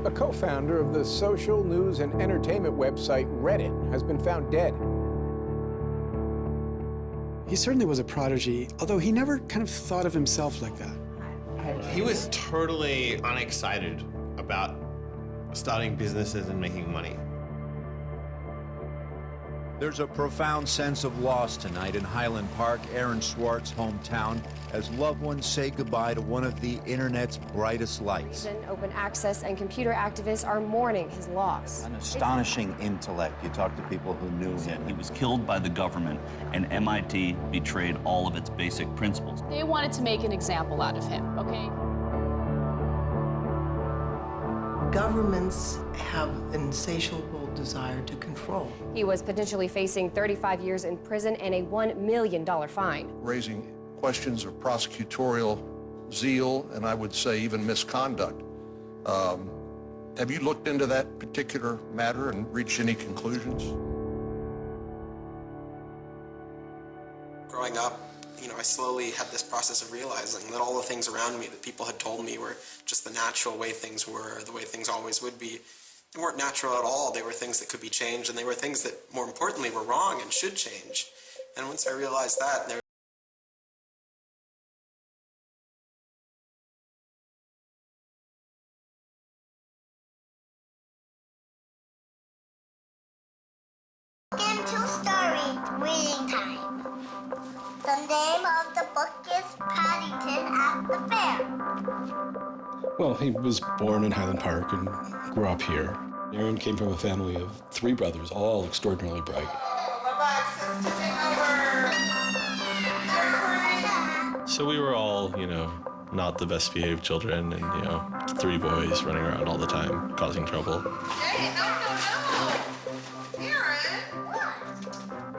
A co-founder of the social news and entertainment website Reddit has been found dead. He certainly was a prodigy, although he never kind of thought of himself like that. He was totally unexcited about starting businesses and making money. There's a profound sense of loss tonight in Highland Park, Aaron Swartz's hometown, as loved ones say goodbye to one of the internet's brightest lights. Open access and computer activists are mourning his loss. An astonishing intellect. You talk to people who knew him. He was killed by the government, and MIT betrayed all of its basic principles. They wanted to make an example out of him, okay? Governments have an insatiable desire to control. He was potentially facing 35 years in prison and a $1 million fine. Raising questions of prosecutorial zeal, and I would say even misconduct. Have you looked into that particular matter and reached any conclusions? Growing up, I slowly had this process of realizing that all the things around me that people had told me were just the natural way things were, the way things always would be. They weren't natural at all. They were things that could be changed, and they were things that, more importantly, were wrong and should change. And once I realized that, there Welcome to Story Reading Time. The name of the book is Paddington at the Fair. Well, he was born in Highland Park and grew up here. Aaron came from a family of 3 brothers, all extraordinarily bright. So we were all, not the best behaved children and, 3 boys running around all the time, causing trouble. Hey, no.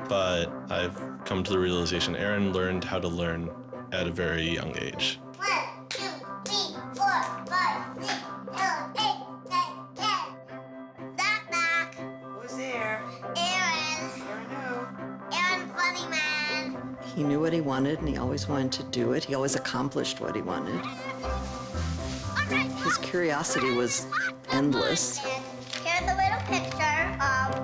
But I've come to the realization Aaron learned how to learn at a very young age. 1, 2, 3, 4, 5, 6, 7, 8, 9, 10. Knock, knock. Who's there? Aaron. Aaron who? Aaron, funny man. He knew what he wanted, and he always wanted to do it. He always accomplished what he wanted. His curiosity was endless. Here's a little picture of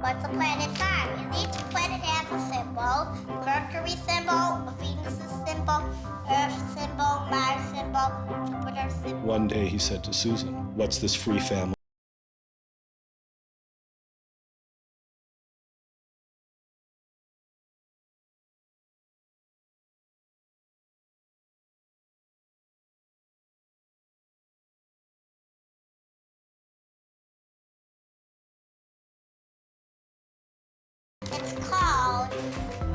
what the planets are. And each planet has a symbol. Mercury symbol, Venus symbol, Earth symbol, Mars symbol, Jupiter symbol. One day he said to Susan, "What's this free family?" It's called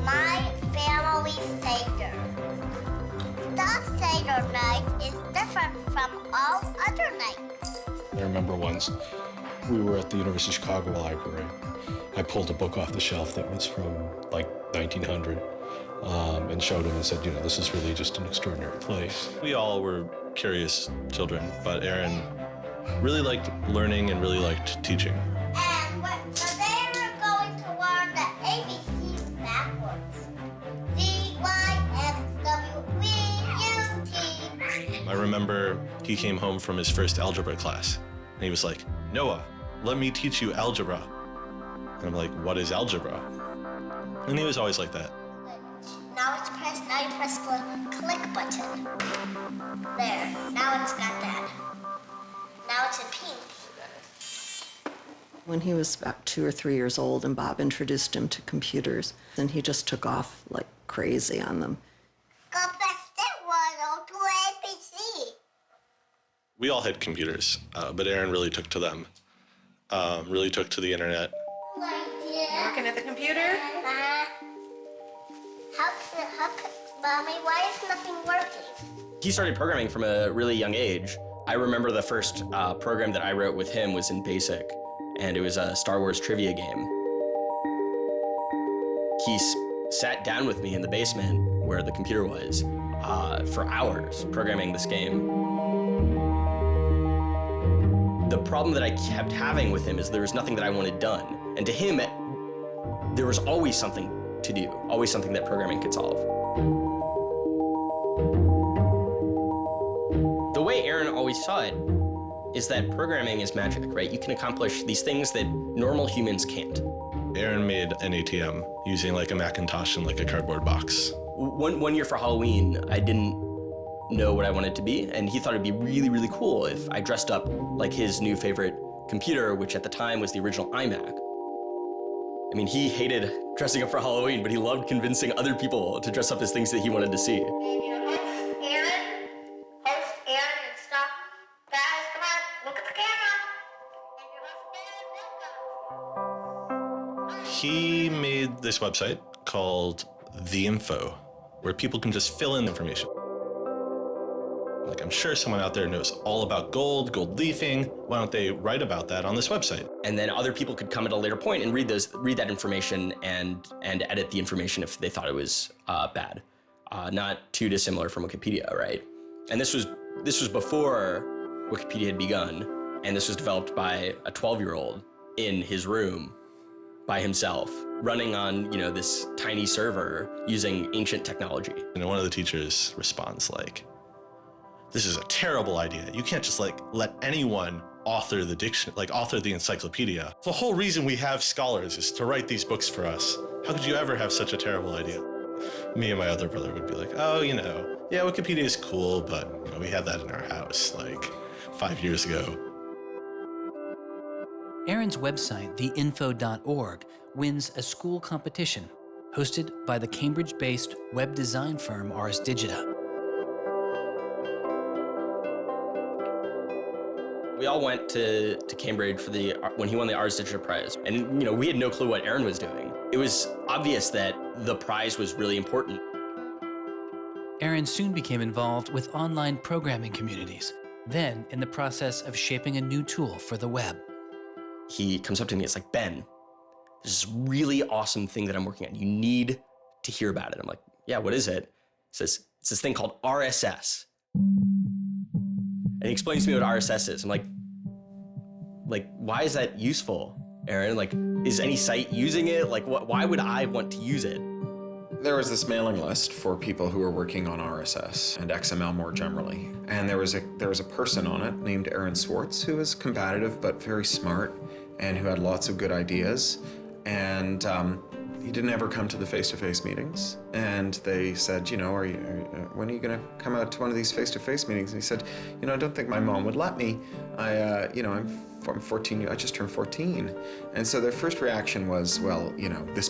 My Family Seder. The Seder night is different from all other nights. I remember once we were at the University of Chicago Library. I pulled a book off the shelf that was from like 1900 and showed him and said, this is really just an extraordinary place. We all were curious children, but Aaron really liked learning and really liked teaching. And they were going to learn the ABCs backwards. Z, Y, X, W, V, U, T. I remember he came home from his first algebra class, and he was like, "Noah, let me teach you algebra." And I'm like, "What is algebra?" And he was always like that. Now you press the click button. There, now it's got that. Now it's in pink. When he was about 2 or 3 years old, and Bob introduced him to computers, and he just took off like crazy on them. Go fast and 102 ABC. We all had computers, but Aaron really took to them, really took to the internet. Working at the computer? Mommy, why is nothing working? He started programming from a really young age. I remember the first program that I wrote with him was in BASIC, and it was a Star Wars trivia game. He sat down with me in the basement where the computer was for hours programming this game. The problem that I kept having with him is there was nothing that I wanted done. And to him, there was always something to do, always something that programming could solve. The way Aaron always saw it is that programming is magic, right? You can accomplish these things that normal humans can't. Aaron made an ATM using like a Macintosh and like a cardboard box. One year for Halloween, I didn't know what I wanted to be, and he thought it'd be really, really cool if I dressed up like his new favorite computer, which at the time was the original iMac. I mean, he hated dressing up for Halloween, but he loved convincing other people to dress up as things that he wanted to see. He made this website called The Info, where people can just fill in information. Like, I'm sure someone out there knows all about gold leafing. Why don't they write about that on this website? And then other people could come at a later point and read that information and edit the information if they thought it was bad. Not too dissimilar from Wikipedia, right? And this was before Wikipedia had begun, and this was developed by a 12-year-old in his room by himself, running on, this tiny server using ancient technology. And one of the teachers responds like, "This is a terrible idea. You can't just let anyone author the encyclopedia. The whole reason we have scholars is to write these books for us. How could you ever have such a terrible idea?" Me and my other brother would be like, "Oh, yeah, Wikipedia is cool, but we had that in our house like 5 years ago." Aaron's website, theinfo.org, wins a school competition hosted by the Cambridge-based web design firm Ars Digita. We all went to Cambridge for when he won the Ars Digita Prize. And, we had no clue what Aaron was doing. It was obvious that the prize was really important. Aaron soon became involved with online programming communities, then in the process of shaping a new tool for the web. He comes up to me, it's like, "Ben, there's this really awesome thing that I'm working on. You need to hear about it." I'm like, "Yeah, what is it?" He says, "It's this thing called RSS." And he explains to me what RSS is. I'm like, why is that useful, Aaron? Is any site using it? Why would I want to use it? There was this mailing list for people who were working on RSS and XML more generally. And there was a person on it named Aaron Swartz who was combative but very smart and who had lots of good ideas. And he didn't ever come to the face-to-face meetings. And they said, when are you going to come out to one of these face-to-face meetings? And he said, I don't think my mom would let me. I'm 14, I just turned 14. And so their first reaction was, well, this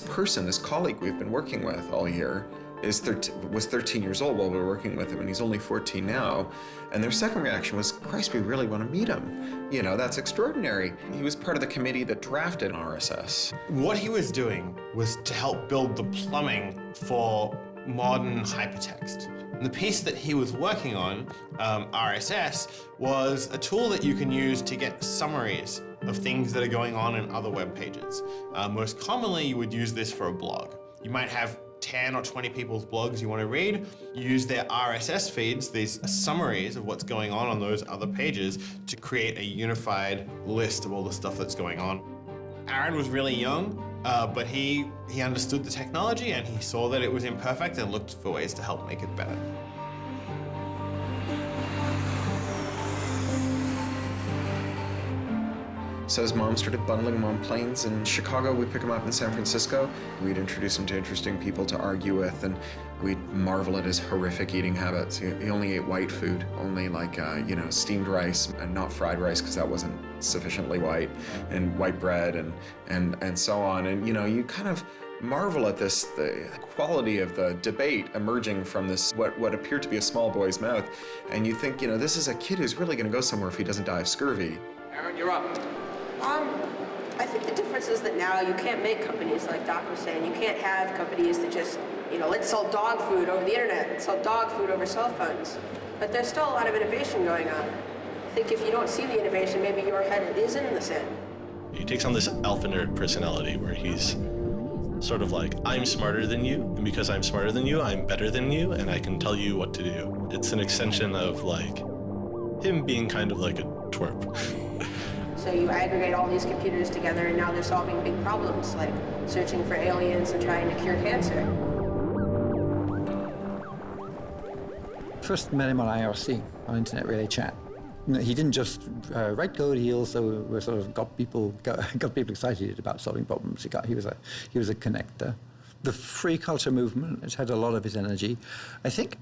colleague we've been working with all year was 13 years old while we were working with him, and he's only 14 now. And their second reaction was, Christ, we really want to meet him. That's extraordinary. He was part of the committee that drafted RSS. What he was doing was to help build the plumbing for modern hypertext. And the piece that he was working on, RSS, was a tool that you can use to get summaries of things that are going on in other web pages. Most commonly, you would use this for a blog. You might have 10 or 20 people's blogs you want to read. You use their RSS feeds, these summaries of what's going on those other pages, to create a unified list of all the stuff that's going on. Aaron was really young, but he understood the technology and he saw that it was imperfect and looked for ways to help make it better. So his mom started bundling him on planes in Chicago. We'd pick him up in San Francisco. We'd introduce him to interesting people to argue with, and we'd marvel at his horrific eating habits. He only ate white food, only steamed rice and not fried rice because that wasn't sufficiently white, and white bread and so on. And you kind of marvel at the quality of the debate emerging from this, what appeared to be a small boy's mouth. And you think, this is a kid who's really going to go somewhere if he doesn't die of scurvy. Aaron, you're up. I think the difference is that now you can't make companies like Doc was saying. You can't have companies that just, let's sell dog food over the internet, let's sell dog food over cell phones. But there's still a lot of innovation going on. I think if you don't see the innovation, maybe your head is in the sand. He takes on this alpha nerd personality where he's sort of like, I'm smarter than you, and because I'm smarter than you, I'm better than you, and I can tell you what to do. It's an extension of him being kind of like a twerp. So you aggregate all these computers together and now they're solving big problems like searching for aliens and trying to cure cancer. First met him on IRC, on Internet Relay Chat. He didn't just write code. He also sort of got people excited about solving problems. He was a connector. The free culture movement has had a lot of his energy. I think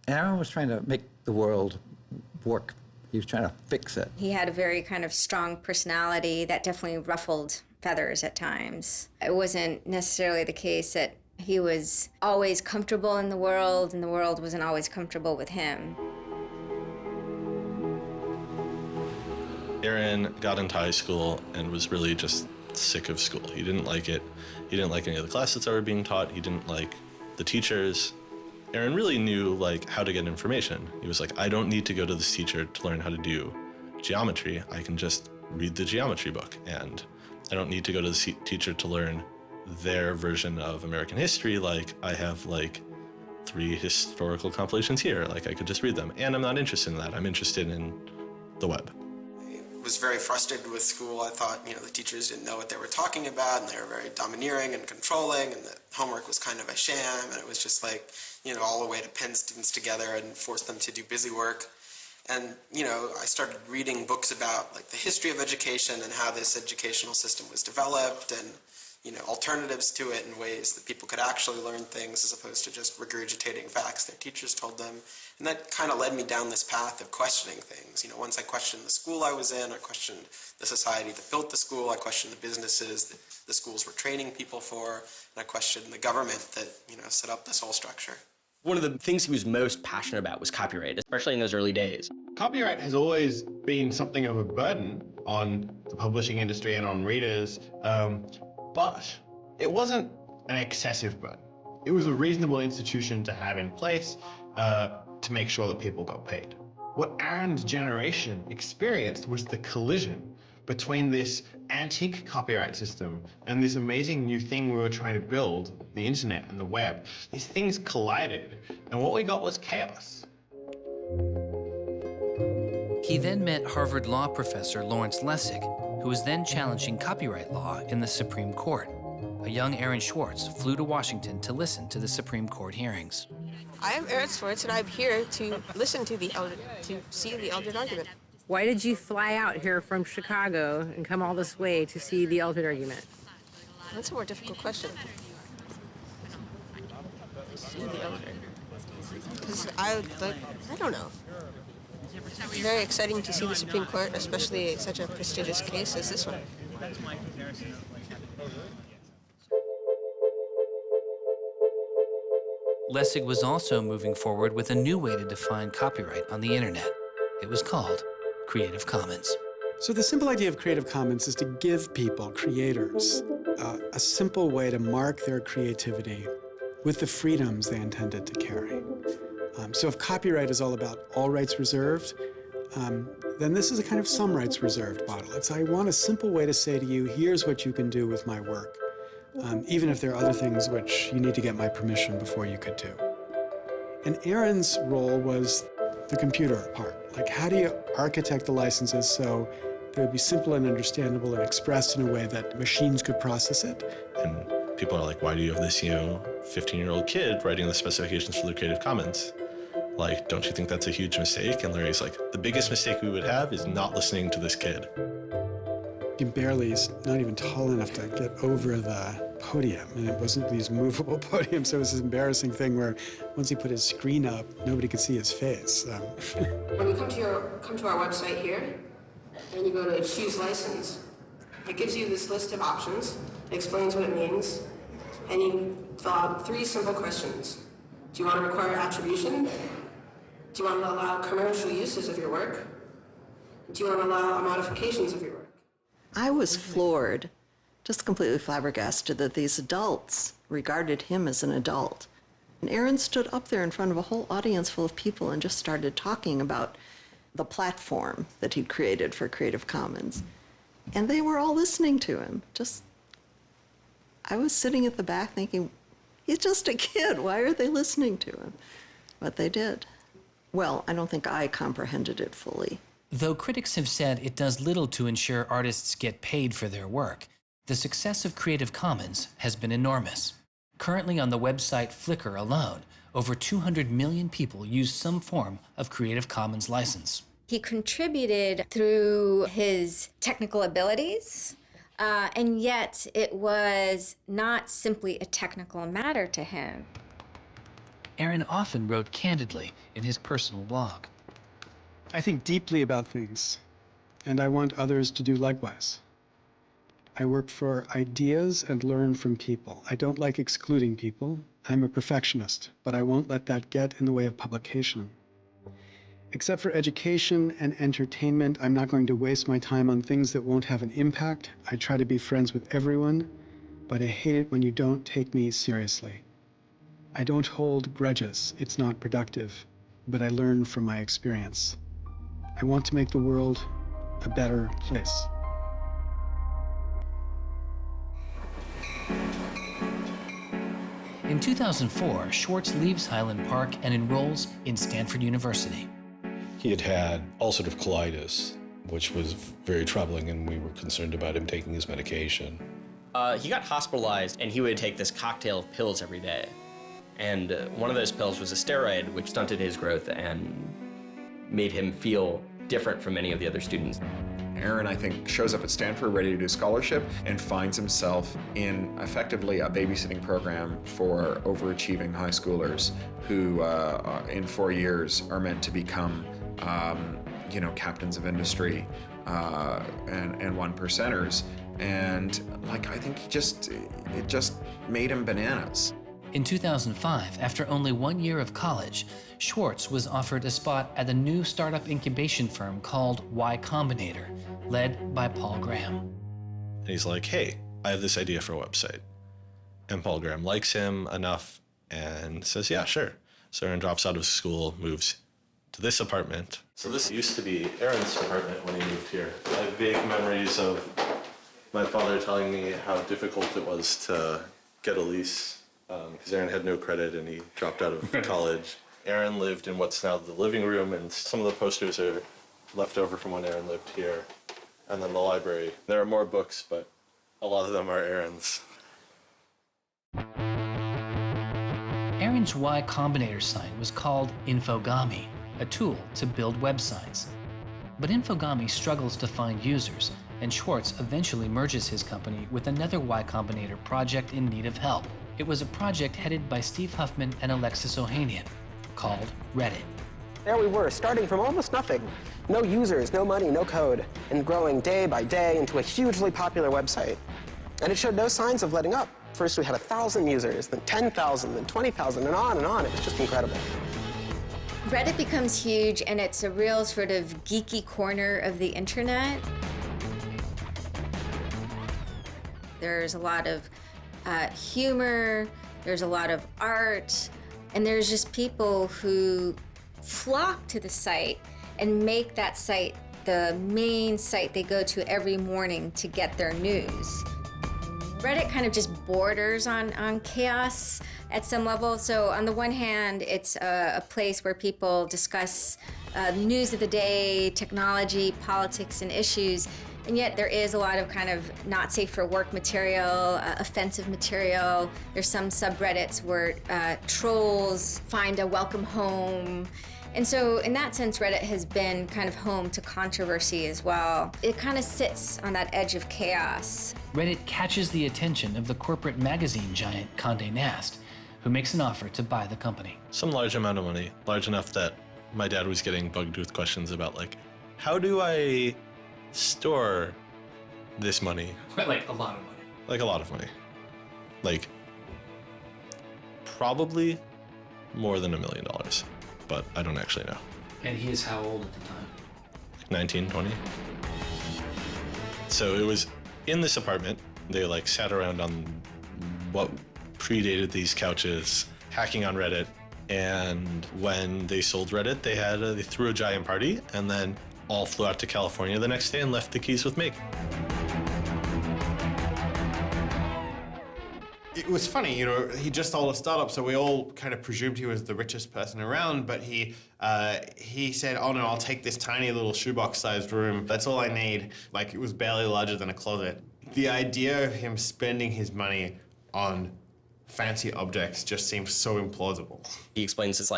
Aaron was trying to make the world work. He was trying to fix it. He had a very kind of strong personality that definitely ruffled feathers at times. It wasn't necessarily the case that he was always comfortable in the world and the world wasn't always comfortable with him. Aaron got into high school and was really just sick of school. He didn't like it. He didn't like any of the classes that were being taught. He didn't like the teachers. Aaron really knew how to get information. He was like, I don't need to go to this teacher to learn how to do geometry. I can just read the geometry book, and I don't need to go to the teacher to learn their version of American history. I have 3 historical compilations here. I could just read them, and I'm not interested in that. I'm interested in the web. I was very frustrated with school. I thought, the teachers didn't know what they were talking about, and they were very domineering and controlling, and the homework was kind of a sham, and it was just all a way to pin students together and force them to do busy work. And, I started reading books about the history of education and how this educational system was developed, and alternatives to it in ways that people could actually learn things as opposed to just regurgitating facts their teachers told them. And that kind of led me down this path of questioning things. Once I questioned the school I was in, I questioned the society that built the school, I questioned the businesses that the schools were training people for, and I questioned the government that, set up this whole structure. One of the things he was most passionate about was copyright, especially in those early days. Copyright has always been something of a burden on the publishing industry and on readers, but it wasn't an excessive burden. It was a reasonable institution to have in place to make sure that people got paid. What Aaron's generation experienced was the collision between this antique copyright system and this amazing new thing we were trying to build, the internet and the web. These things collided, and what we got was chaos. He then met Harvard law professor Lawrence Lessig, who was then challenging copyright law in the Supreme Court. A young Aaron Swartz flew to Washington to listen to the Supreme Court hearings. I am Aaron Swartz, and I'm here to listen to see the Eldred argument. Why did you fly out here from Chicago and come all this way to see the Eldred argument? That's a more difficult question. See the Eldred. Because I don't know. It's very exciting to see the Supreme Court, especially such a prestigious case as this one. Lessig was also moving forward with a new way to define copyright on the internet. It was called Creative Commons. So the simple idea of Creative Commons is to give people, creators, a simple way to mark their creativity with the freedoms they intended to carry. So if copyright is all about all rights reserved, then this is a kind of some rights reserved model. It's I want a simple way to say to you, here's what you can do with my work, even if there are other things which you need to get my permission before you could do. And Aaron's role was the computer part. How do you architect the licenses so they would be simple and understandable and expressed in a way that machines could process it? And people are like, why do you have this, 15-year-old kid writing the specifications for the Creative Commons? Don't you think that's a huge mistake? And Larry's like, the biggest mistake we would have is not listening to this kid. He's not even tall enough to get over the podium, and it wasn't these movable podiums, so it was this embarrassing thing where once he put his screen up, nobody could see his face. When you come to our website here, and you go to choose license, it gives you this list of options, it explains what it means, and you fill out 3 simple questions. Do you want to require attribution? Do you want to allow commercial uses of your work? Do you want to allow modifications of your work? I was floored, just completely flabbergasted that these adults regarded him as an adult. And Aaron stood up there in front of a whole audience full of people and just started talking about the platform that he'd created for Creative Commons. And they were all listening to him. I was sitting at the back thinking, he's just a kid. Why are they listening to him? But they did. Well, I don't think I comprehended it fully. Though critics have said it does little to ensure artists get paid for their work, the success of Creative Commons has been enormous. Currently on the website Flickr alone, over 200 million people use some form of Creative Commons license. He contributed through his technical abilities, and yet it was not simply a technical matter to him. Aaron often wrote candidly in his personal blog. I think deeply about things, and I want others to do likewise. I work for ideas and learn from people. I don't like excluding people. I'm a perfectionist, but I won't let that get in the way of publication. Except for education and entertainment, I'm not going to waste my time on things that won't have an impact. I try to be friends with everyone, but I hate it when you don't take me seriously. I don't hold grudges. It's not productive, but I learn from my experience. I want to make the world a better place. In 2004, Swartz leaves Highland Park and enrolls in Stanford University. He had had ulcerative colitis, which was very troubling, and we were concerned about him taking his medication. He got hospitalized, and he would take this cocktail of pills every day. And one of those pills was a steroid, which stunted his growth and made him feel different from many of the other students. Aaron, I think, shows up at Stanford ready to do scholarship and finds himself in effectively a babysitting program for overachieving high schoolers who, in 4 years, are meant to become, captains of industry and one percenters. And I think it just made him bananas. In 2005, after only 1 year of college, Swartz was offered a spot at a new startup incubation firm called Y Combinator, led by Paul Graham. And he's like, hey, I have this idea for a website. And Paul Graham likes him enough and says, yeah, sure. So Aaron drops out of school, moves to this apartment. So this used to be Aaron's apartment when he moved here. I have vague memories of my father telling me how difficult it was to get a lease because Aaron had no credit and he dropped out of college. Aaron lived in what's now the living room, and some of the posters are left over from when Aaron lived here. And then the library. There are more books, but a lot of them are Aaron's. Aaron's Y Combinator site was called Infogami, a tool to build websites. But Infogami struggles to find users, and Swartz eventually merges his company with another Y Combinator project in need of help. It was a project headed by Steve Huffman and Alexis Ohanian, called Reddit. There we were, starting from almost nothing. No users, no money, no code, and growing day by day into a hugely popular website. And it showed no signs of letting up. First we had 1,000 users, then 10,000, then 20,000, and on and on. It was just incredible. Reddit becomes huge, and it's a real sort of geeky corner of the internet. There's a lot of humor, there's a lot of art, and there's just people who flock to the site and make that site the main site they go to every morning to get their news. Reddit kind of just borders on chaos at some level. So on the one hand, it's a place where people discuss news of the day, technology, politics, and issues. And yet there is a lot of kind of not safe for work material, offensive material. There's some subreddits where trolls find a welcome home. And so in that sense, Reddit has been kind of home to controversy as well. It kind of sits on that edge of chaos. Reddit catches the attention of the corporate magazine giant Condé Nast, who makes an offer to buy the company. Some large amount of money, large enough that my dad was getting bugged with questions about how do I store this money? Like a lot of money. Like a lot of money. Probably more than $1 million, but I don't actually know. And he is how old at the time? 19, 20. So it was in this apartment. They sat around on what predated these couches, hacking on Reddit. And when they sold Reddit, they threw a giant party and then all flew out to California the next day and left the keys with me. It was funny, he just sold a startup, so we all kind of presumed he was the richest person around, but he said, oh no, I'll take this tiny little shoebox-sized room. That's all I need. It was barely larger than a closet. The idea of him spending his money on fancy objects just seems so implausible. He explains it's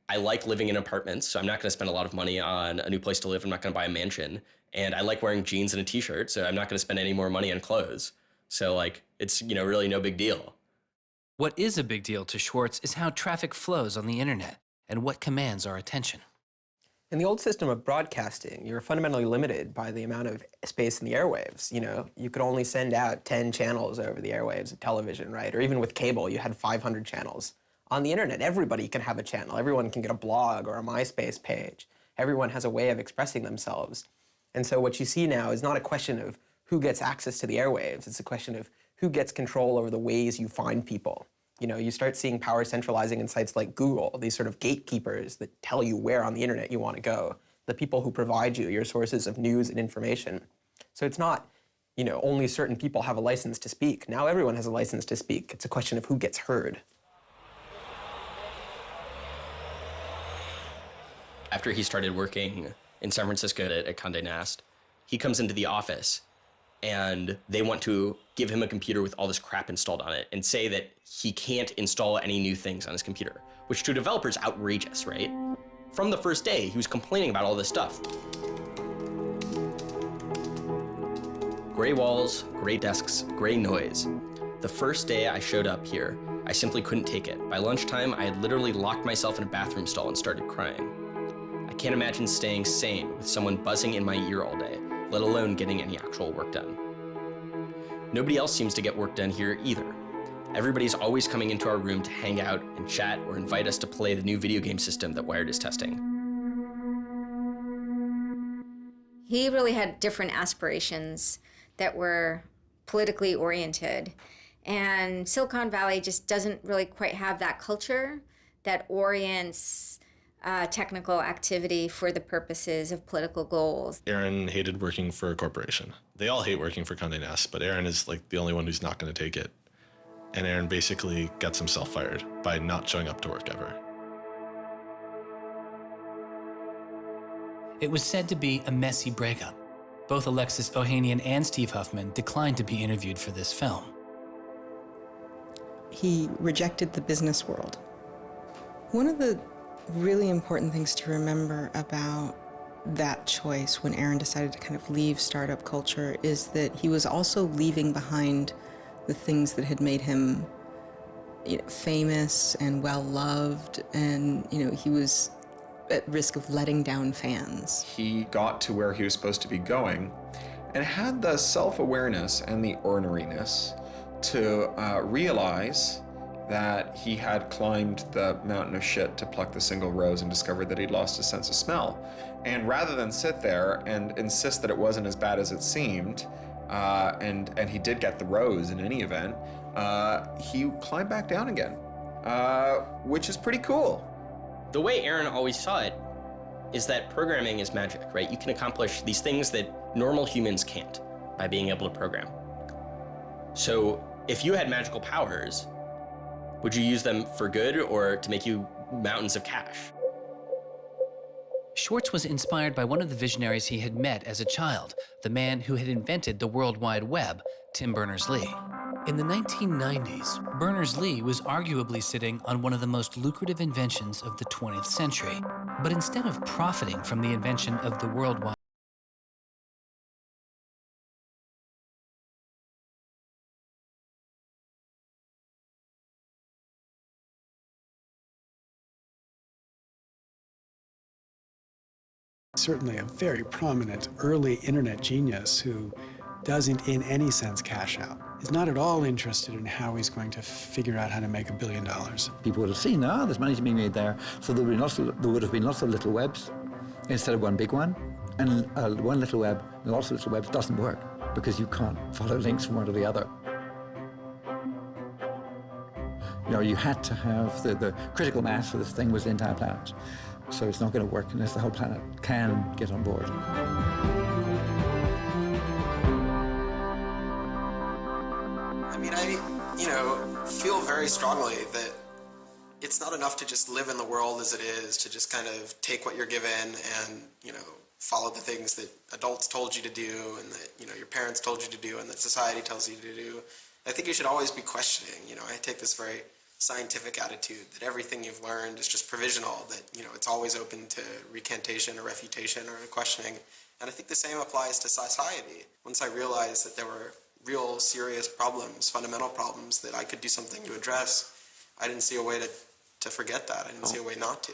I like living in apartments, so I'm not going to spend a lot of money on a new place to live. I'm not going to buy a mansion. And I like wearing jeans and a t-shirt, so I'm not going to spend any more money on clothes. So like, it's, you know, really no big deal. What is a big deal to Swartz is how traffic flows on the internet and what commands our attention. In the old system of broadcasting, you were fundamentally limited by the amount of space in the airwaves. You know, you could only send out 10 channels over the airwaves of television, right? Or even with cable, you had 500 channels. On the internet, everybody can have a channel. Everyone can get a blog or a MySpace page. Everyone has a way of expressing themselves. And so what you see now is not a question of who gets access to the airwaves. It's a question of who gets control over the ways you find people. You know, you start seeing power centralizing in sites like Google, these sort of gatekeepers that tell you where on the internet you want to go, the people who provide you your sources of news and information. So it's not, you know, only certain people have a license to speak. Now everyone has a license to speak. It's a question of who gets heard. After he started working in San Francisco at Condé Nast, he comes into the office and they want to give him a computer with all this crap installed on it and say that he can't install any new things on his computer, which to a developer is outrageous, right? From the first day, he was complaining about all this stuff. Gray walls, gray desks, gray noise. The first day I showed up here, I simply couldn't take it. By lunchtime, I had literally locked myself in a bathroom stall and started crying. I can't imagine staying sane with someone buzzing in my ear all day, let alone getting any actual work done. Nobody else seems to get work done here either. Everybody's always coming into our room to hang out and chat or invite us to play the new video game system that Wired is testing. He really had different aspirations that were politically oriented. And Silicon Valley just doesn't really quite have that culture that orients technical activity for the purposes of political goals. Aaron hated working for a corporation. They all hate working for Condé Nast, but Aaron is like the only one who's not going to take it. And Aaron basically gets himself fired by not showing up to work ever. It was said to be a messy breakup. Both Alexis Ohanian and Steve Huffman declined to be interviewed for this film. He rejected the business world. One of the really important things to remember about that choice when Aaron decided to kind of leave startup culture is that he was also leaving behind the things that had made him, you know, famous and well-loved, and, you know, he was at risk of letting down fans. He got to where he was supposed to be going and had the self-awareness and the orneriness to realize that he had climbed the mountain of shit to pluck the single rose and discovered that he'd lost his sense of smell. And rather than sit there and insist that it wasn't as bad as it seemed, and he did get the rose in any event, he climbed back down again, which is pretty cool. The way Aaron always saw it is that programming is magic, right? You can accomplish these things that normal humans can't by being able to program. So if you had magical powers, would you use them for good or to make you mountains of cash? Swartz was inspired by one of the visionaries he had met as a child, the man who had invented the World Wide Web, Tim Berners-Lee. In the 1990s, Berners-Lee was arguably sitting on one of the most lucrative inventions of the 20th century. But instead of profiting from the invention of the World Wide Certainly a very prominent early internet genius who doesn't in any sense cash out. He's not at all interested in how he's going to figure out how to make $1 billion. People would have seen, there's money to be made there. So there would have been lots of little webs instead of one big one. And one little web and lots of little webs doesn't work because you can't follow links from one to the other. You know, you had to have the critical mass for this thing was the entire planet. So it's not going to work unless the whole planet can get on board. I mean, I feel very strongly that it's not enough to just live in the world as it is, to just kind of take what you're given and, follow the things that adults told you to do and that, your parents told you to do and that society tells you to do. I think you should always be questioning. I take this very scientific attitude that everything you've learned is just provisional, that, you know, it's always open to recantation or refutation or questioning. And I think the same applies to society. Once I realized that there were real serious problems, fundamental problems that I could do something to address, I didn't see a way to forget that. I didn't see a way not to.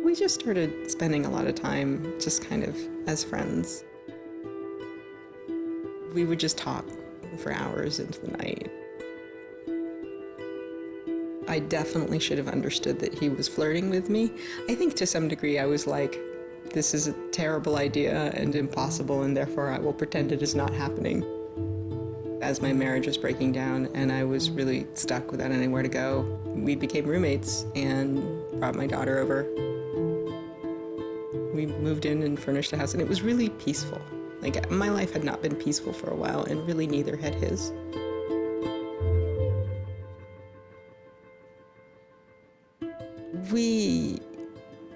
We just started spending a lot of time just kind of as friends. We would just talk for hours into the night. I definitely should have understood that he was flirting with me. I think to some degree I was like, this is a terrible idea and impossible, and therefore I will pretend it is not happening. As my marriage was breaking down and I was really stuck without anywhere to go, we became roommates and brought my daughter over. We moved in and furnished a house, and it was really peaceful. Like, my life had not been peaceful for a while, and really neither had his. We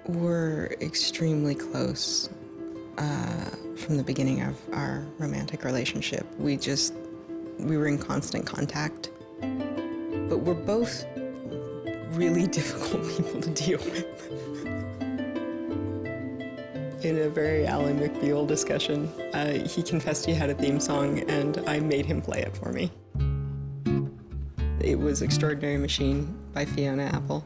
were extremely close from the beginning of our romantic relationship. We were in constant contact. But we're both really difficult people to deal with. In a very Alan McBeal discussion, he confessed he had a theme song, and I made him play it for me. It was Extraordinary Machine by Fiona Apple.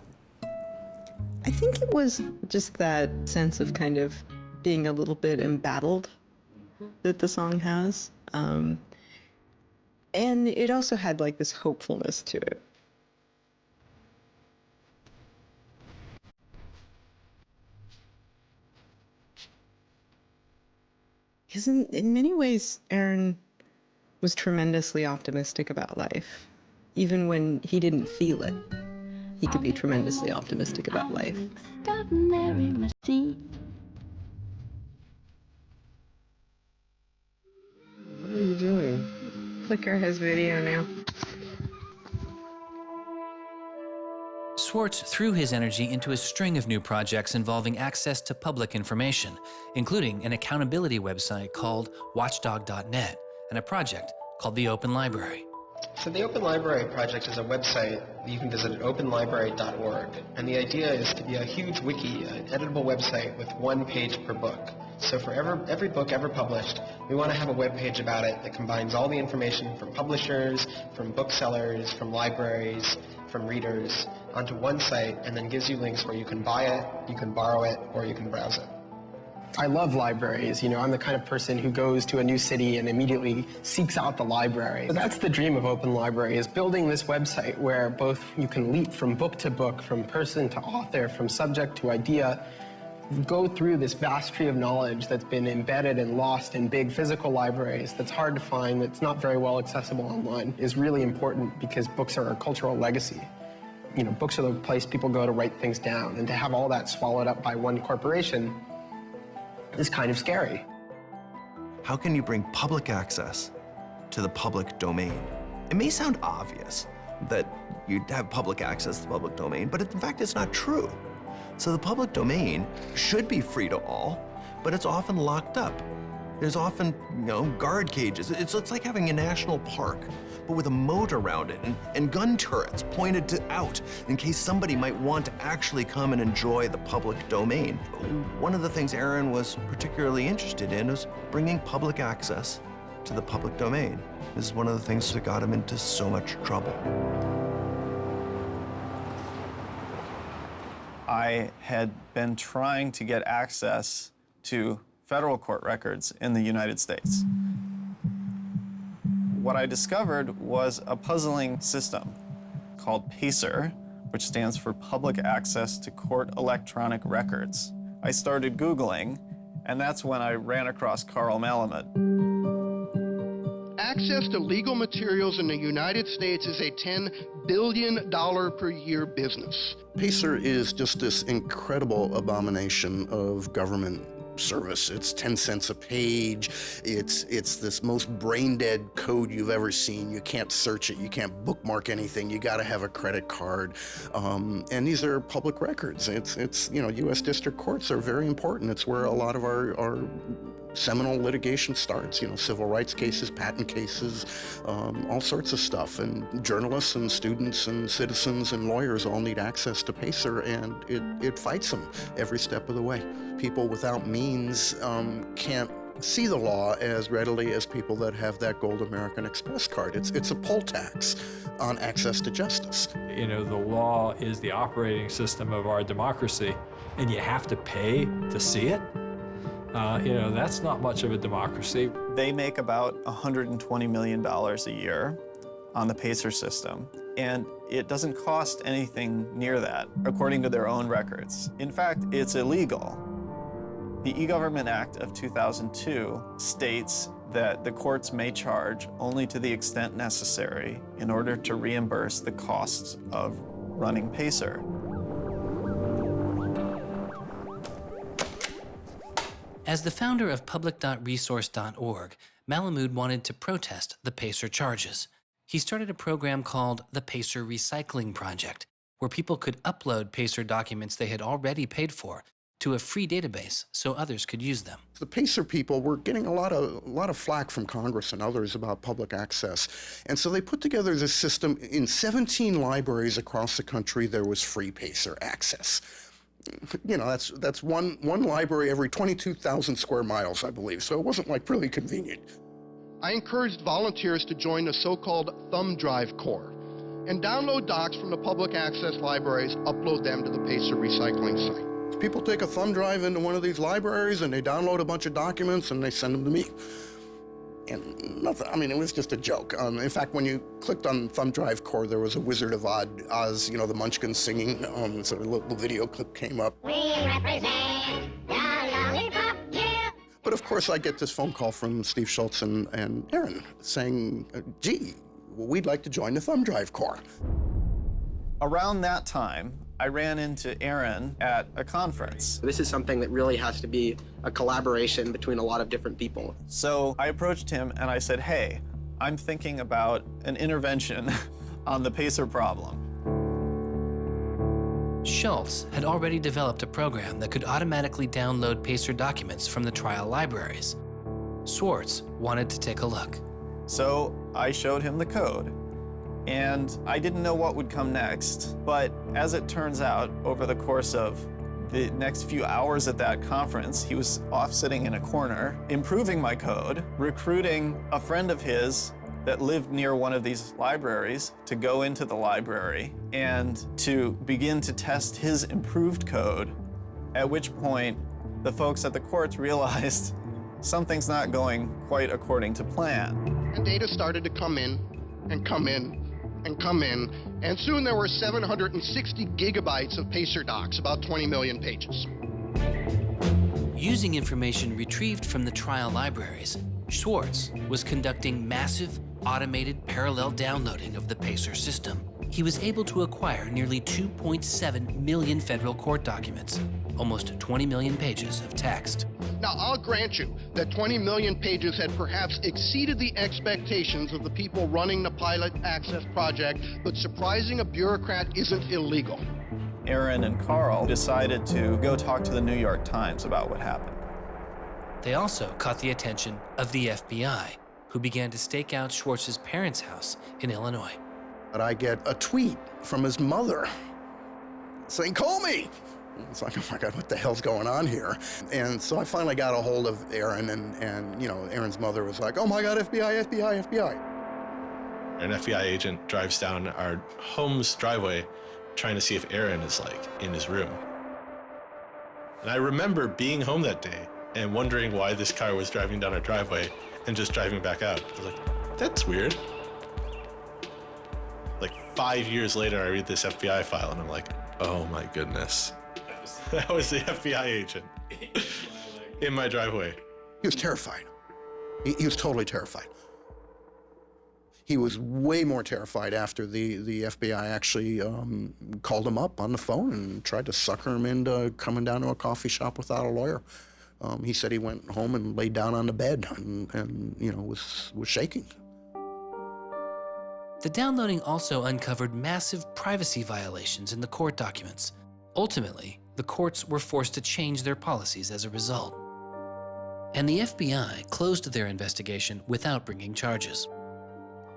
I think it was just that sense of kind of being a little bit embattled that the song has. And it also had like this hopefulness to it. Because in many ways, Aaron was tremendously optimistic about life. Even when he didn't feel it, he could be tremendously optimistic about life. What are you doing? Flickr has video now. Swartz threw his energy into a string of new projects involving access to public information, including an accountability website called watchdog.net and a project called the Open Library. So the Open Library project is a website that you can visit at openlibrary.org. And the idea is to be a huge wiki, an editable website with one page per book. So for every book ever published, we want to have a web page about it that combines all the information from publishers, from booksellers, from libraries, from readers onto one site, and then gives you links where you can buy it, you can borrow it, or you can browse it. I love libraries. You know, I'm the kind of person who goes to a new city and immediately seeks out the library. So that's the dream of Open Library, is building this website where both you can leap from book to book, from person to author, from subject to idea, go through this vast tree of knowledge that's been embedded and lost in big physical libraries, that's hard to find, that's not very well accessible online, is really important because books are a cultural legacy. You know, books are the place people go to write things down, and to have all that swallowed up by one corporation is kind of scary. How can you bring public access to the public domain? It may sound obvious that you'd have public access to the public domain, but in fact, it's not true. So the public domain should be free to all, but it's often locked up. There's often, guard cages. It's like having a national park, but with a moat around it and gun turrets pointed out in case somebody might want to actually come and enjoy the public domain. One of the things Aaron was particularly interested in was bringing public access to the public domain. This is one of the things that got him into so much trouble. I had been trying to get access to federal court records in the United States. What I discovered was a puzzling system called PACER, which stands for Public Access to Court Electronic Records. I started Googling, and that's when I ran across Carl Malamud. Access to legal materials in the United States is a $10 billion per year business. PACER is just this incredible abomination of government service. It's 10 cents a page. It's this most brain-dead code you've ever seen. You can't search it. You can't bookmark anything. You got to have a credit card. And these are public records. It's you know, U.S. district courts are very important. It's where a lot of our seminal litigation starts, you know, civil rights cases, patent cases, all sorts of stuff. And journalists and students and citizens and lawyers all need access to PACER, and it fights them every step of the way. People without means can't see the law as readily as people that have that gold American Express card. It's a poll tax on access to justice. You know, the law is the operating system of our democracy, and you have to pay to see it. You know, that's not much of a democracy. They make about $120 million a year on the PACER system, and it doesn't cost anything near that, according to their own records. In fact, it's illegal. The E-Government Act of 2002 states that the courts may charge only to the extent necessary in order to reimburse the costs of running PACER. As the founder of public.resource.org, Malamud wanted to protest the PACER charges. He started a program called the PACER Recycling Project, where people could upload PACER documents they had already paid for to a free database so others could use them. The PACER people were getting a lot of flack from Congress and others about public access. And so they put together this system. In 17 libraries across the country, there was free PACER access. You know, that's one library every 22,000 square miles, I believe, so it wasn't like really convenient. I encouraged volunteers to join the so-called Thumb Drive Corps and download docs from the public access libraries, upload them to the PACER recycling site. People take a thumb drive into one of these libraries and they download a bunch of documents and they send them to me. And nothing, I mean, it was just a joke. In fact, when you clicked on Thumb Drive Core, there was a Wizard of Oz, you know, the Munchkins singing, so a little video clip came up. We represent the lollipop, yeah. But of course, I get this phone call from Steve Schultz and Aaron saying, gee, we'd like to join the Thumb Drive Core. Around that time, I ran into Aaron at a conference. This is something that really has to be a collaboration between a lot of different people. So I approached him and I said, hey, I'm thinking about an intervention on the PACER problem. Schultz had already developed a program that could automatically download PACER documents from the trial libraries. Swartz wanted to take a look. So I showed him the code. And I didn't know what would come next, but as it turns out, over the course of the next few hours at that conference, he was off sitting in a corner, improving my code, recruiting a friend of his that lived near one of these libraries to go into the library and to begin to test his improved code, at which point the folks at the courts realized something's not going quite according to plan. And data started to come in and come in and come in, and soon there were 760 gigabytes of PACER docs, about 20 million pages. Using information retrieved from the trial libraries, Swartz was conducting massive, automated parallel downloading of the PACER system. He was able to acquire nearly 2.7 million federal court documents, almost 20 million pages of text. Now, I'll grant you that 20 million pages had perhaps exceeded the expectations of the people running the Pilot Access Project, but surprising a bureaucrat isn't illegal. Aaron and Carl decided to go talk to the New York Times about what happened. They also caught the attention of the FBI, who began to stake out Schwartz's parents' house in Illinois. But I get a tweet from his mother saying, call me. It's like, oh my God, what the hell's going on here? And so I finally got a hold of Aaron, and you know, Aaron's mother was like, oh my God, FBI, FBI, FBI. An FBI agent drives down our home's driveway trying to see if Aaron is like in his room. And I remember being home that day and wondering why this car was driving down our driveway and just driving back out. I was like, that's weird. Like 5 years later, I read this FBI file and I'm like, oh my goodness. That was the FBI agent in my driveway. He was terrified. He was totally terrified. He was way more terrified after the FBI actually called him up on the phone and tried to sucker him into coming down to a coffee shop without a lawyer. He said he went home and laid down on the bed and you know, was shaking. The downloading also uncovered massive privacy violations in the court documents. Ultimately, the courts were forced to change their policies as a result. And the FBI closed their investigation without bringing charges.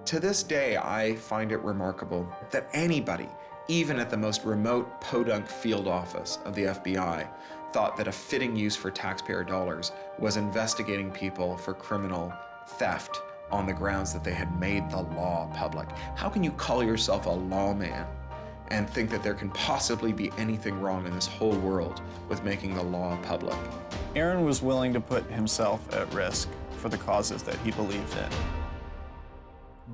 To this day, I find it remarkable that anybody, even at the most remote podunk field office of the FBI, thought that a fitting use for taxpayer dollars was investigating people for criminal theft on the grounds that they had made the law public. How can you call yourself a lawman and think that there can possibly be anything wrong in this whole world with making the law public? Aaron was willing to put himself at risk for the causes that he believed in.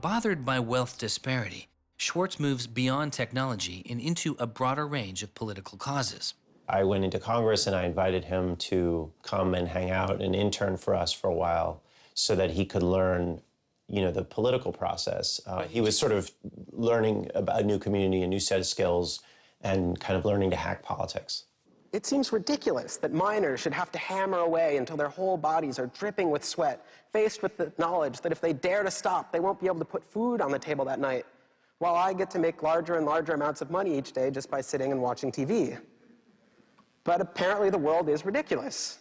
Bothered by wealth disparity, Swartz moves beyond technology and into a broader range of political causes. I went into Congress and I invited him to come and hang out and intern for us for a while so that he could learn, you know, the political process. He was sort of learning about a new community, a new set of skills, and kind of learning to hack politics. It seems ridiculous that miners should have to hammer away until their whole bodies are dripping with sweat, faced with the knowledge that if they dare to stop, they won't be able to put food on the table that night, while I get to make larger and larger amounts of money each day just by sitting and watching TV. But apparently the world is ridiculous.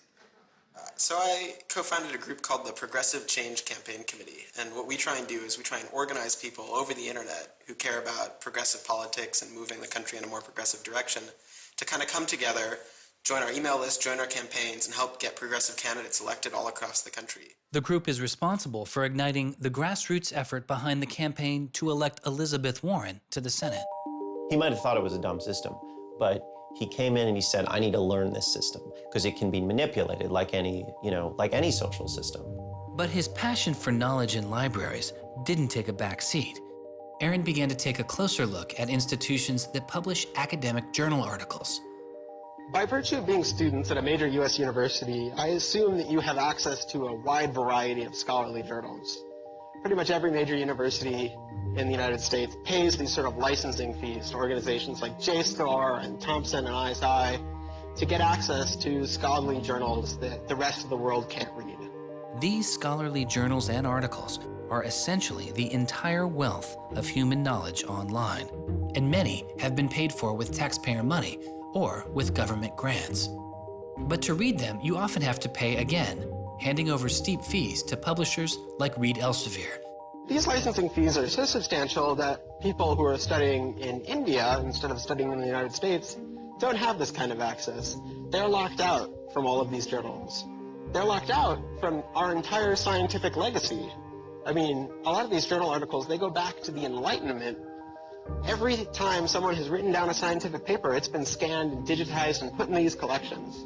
So I co-founded a group called the Progressive Change Campaign Committee, and what we try and do is we try and organize people over the internet who care about progressive politics and moving the country in a more progressive direction to kind of come together, join our email list, join our campaigns, and help get progressive candidates elected all across the country. The group is responsible for igniting the grassroots effort behind the campaign to elect Elizabeth Warren to the Senate. He might have thought it was a dumb system, but he came in and he said, I need to learn this system because it can be manipulated like any, like any social system. But his passion for knowledge in libraries didn't take a back seat. Aaron began to take a closer look at institutions that publish academic journal articles. By virtue of being students at a major U.S. university, I assume that you have access to a wide variety of scholarly journals. Pretty much every major university in the United States pays these sort of licensing fees to organizations like JSTOR and Thomson and ISI to get access to scholarly journals that the rest of the world can't read. These scholarly journals and articles are essentially the entire wealth of human knowledge online, and many have been paid for with taxpayer money or with government grants. But to read them, you often have to pay again, handing over steep fees to publishers like Reed Elsevier. These licensing fees are so substantial that people who are studying in India instead of studying in the United States don't have this kind of access. They're locked out from all of these journals. They're locked out from our entire scientific legacy. I mean, a lot of these journal articles, they go back to the Enlightenment. Every time someone has written down a scientific paper, it's been scanned and digitized and put in these collections.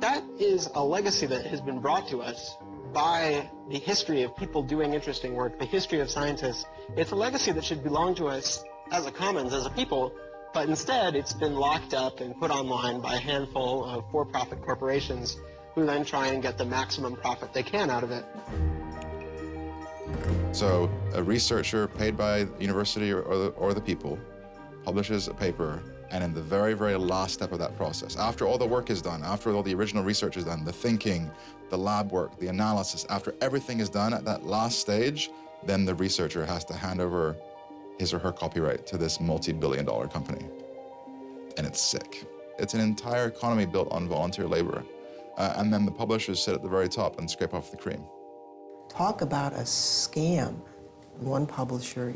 That is a legacy that has been brought to us by the history of people doing interesting work, the history of scientists. It's a legacy that should belong to us as a commons, as a people, but instead it's been locked up and put online by a handful of for-profit corporations who then try and get the maximum profit they can out of it. So a researcher paid by the university or the people publishes a paper, and in the very, very last step of that process, after all the work is done, after all the original research is done, the thinking, the lab work, the analysis, after everything is done at that last stage, then the researcher has to hand over his or her copyright to this multi-billion-dollar company. And it's sick. It's an entire economy built on volunteer labor. And then the publishers sit at the very top and scrape off the cream. Talk about a scam. One publisher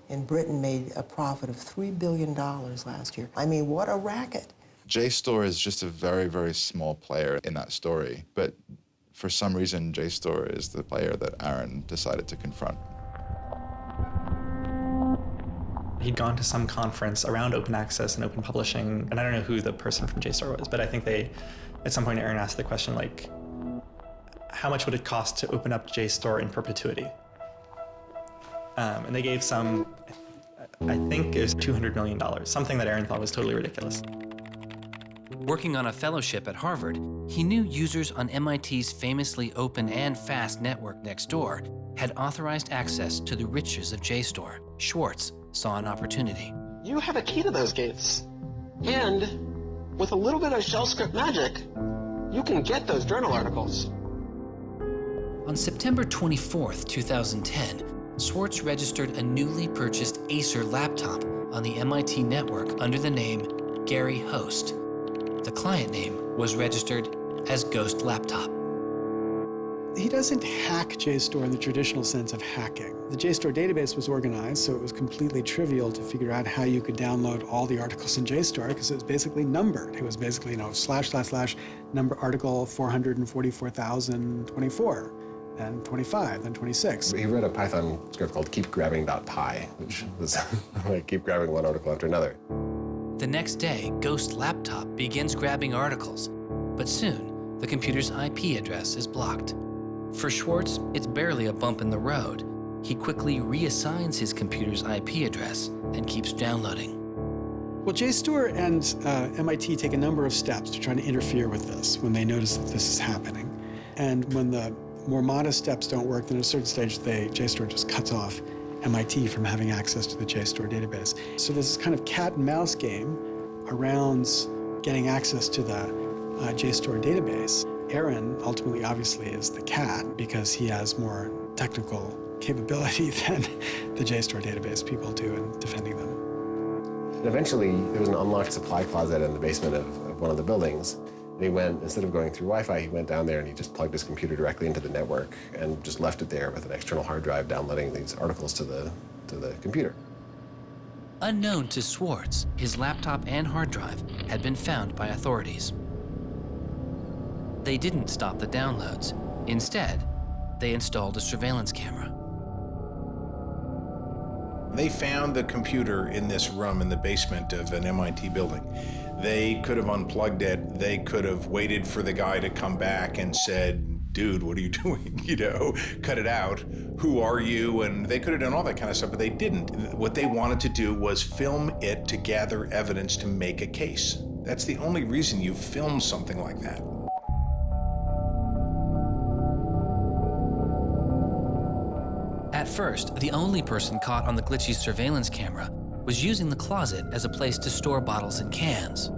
in Britain made a profit of $3 billion last year. I mean, what a racket. JSTOR is just a very, very small player in that story, but for some reason, JSTOR is the player that Aaron decided to confront. He'd gone to some conference around open access and open publishing, and I don't know who the person from JSTOR was, but I think at some point Aaron asked the question, like, how much would it cost to open up JSTOR in perpetuity? And they gave some, I think it was $200 million, something that Aaron thought was totally ridiculous. Working on a fellowship at Harvard, he knew users on MIT's famously open and fast network Nextdoor had authorized access to the riches of JSTOR. Swartz saw an opportunity. You have a key to those gates. And with a little bit of shell script magic, You can get those journal articles. On September 24th, 2010, Swartz registered a newly purchased Acer laptop on the MIT network under the name Gary Host. The client name was registered as Ghost Laptop. He doesn't hack JSTOR in the traditional sense of hacking. The JSTOR database was organized, so it was completely trivial to figure out how you could download all the articles in JSTOR, because it was basically numbered. It was basically, / number article 444,024, then 25, then 26. He wrote a Python script called keepgrabbing.py, which was like keep grabbing one article after another. The next day, Ghost Laptop begins grabbing articles, but soon the computer's IP address is blocked. For Swartz, it's barely a bump in the road. He quickly reassigns his computer's IP address and keeps downloading. Well, JSTOR and MIT take a number of steps to try to interfere with this when they notice that this is happening. And when the more modest steps don't work, then at a certain stage, JSTOR just cuts off MIT from having access to the JSTOR database. So there's this kind of cat and mouse game around getting access to the JSTOR database. Aaron, ultimately, obviously, is the cat because he has more technical capability than the JSTOR database people do in defending them. And eventually, there was an unlocked supply closet in the basement of one of the buildings. And he went, instead of going through Wi-Fi, he went down there and he just plugged his computer directly into the network and just left it there with an external hard drive downloading these articles to the computer. Unknown to Swartz, his laptop and hard drive had been found by authorities. They didn't stop the downloads. Instead, they installed a surveillance camera. They found the computer in this room in the basement of an MIT building. They could have unplugged it. They could have waited for the guy to come back and said, dude, what are you doing? You know, cut it out. Who are you? And they could have done all that kind of stuff, but they didn't. What they wanted to do was film it to gather evidence to make a case. That's the only reason you film something like that. At first, the only person caught on the glitchy surveillance camera was using the closet as a place to store bottles and cans.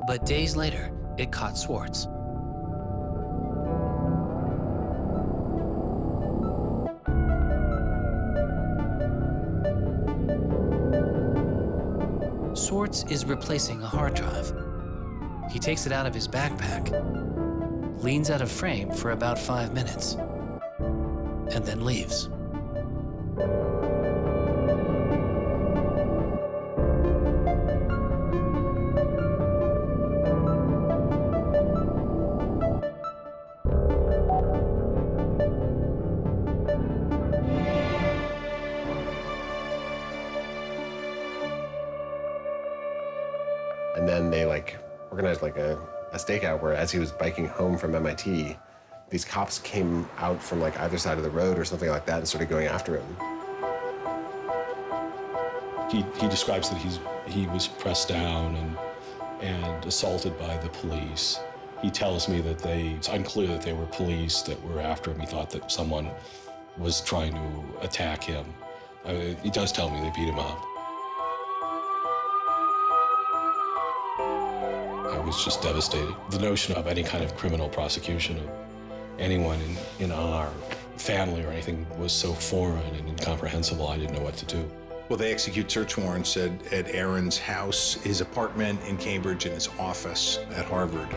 But days later, it caught Swartz. Swartz is replacing a hard drive. He takes it out of his backpack, leans out of frame for about 5 minutes, and then leaves. And then they organized a stakeout where as he was biking home from MIT, these cops came out from either side of the road or something like that and started going after him. He describes that he was pressed down and assaulted by the police. He tells me that it's unclear that they were police that were after him. He thought that someone was trying to attack him. He does tell me they beat him up. I was just devastated. The notion of any kind of criminal prosecution of anyone in our family or anything was so foreign and incomprehensible, I didn't know what to do. Well, they execute search warrants at Aaron's house, his apartment in Cambridge, and his office at Harvard.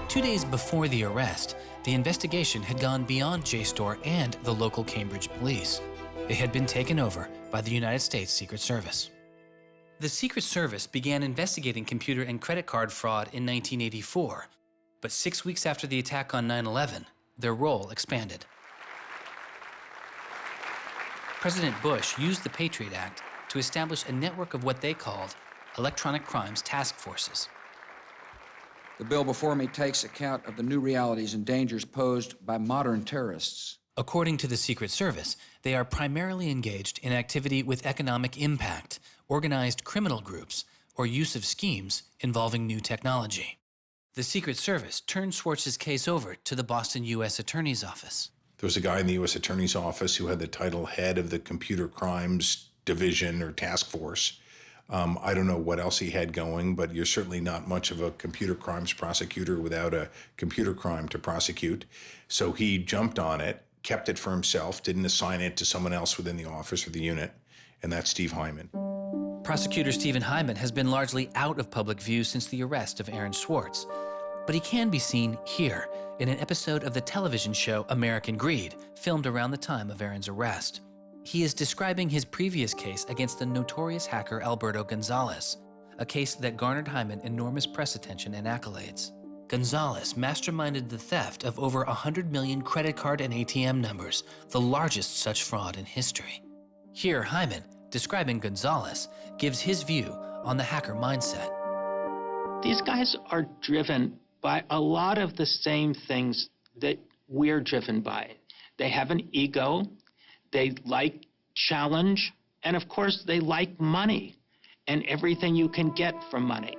2 days before the arrest, the investigation had gone beyond JSTOR and the local Cambridge police. It had been taken over by the United States Secret Service. The Secret Service began investigating computer and credit card fraud in 1984, but 6 weeks after the attack on 9/11, their role expanded. President Bush used the Patriot Act to establish a network of what they called electronic crimes task forces. The bill before me takes account of the new realities and dangers posed by modern terrorists. According to the Secret Service, they are primarily engaged in activity with economic impact, organized criminal groups, or use of schemes involving new technology. The Secret Service turned Swartz's case over to the Boston U.S. Attorney's Office. There was a guy in the U.S. Attorney's Office who had the title head of the Computer Crimes Division or Task Force. I don't know what else he had going, but you're certainly not much of a computer crimes prosecutor without a computer crime to prosecute. So he jumped on it, kept it for himself, didn't assign it to someone else within the office or the unit, and that's Steve Hyman. Prosecutor Stephen Hyman has been largely out of public view since the arrest of Aaron Swartz, but he can be seen here in an episode of the television show American Greed, filmed around the time of Aaron's arrest. He is describing his previous case against the notorious hacker Alberto Gonzalez, a case that garnered Hyman enormous press attention and accolades. Gonzalez masterminded the theft of over 100 million credit card and ATM numbers, the largest such fraud in history. Here, Hyman, describing Gonzalez, gives his view on the hacker mindset. These guys are driven by a lot of the same things that we're driven by. They have an ego, they like challenge, and of course they like money and everything you can get from money.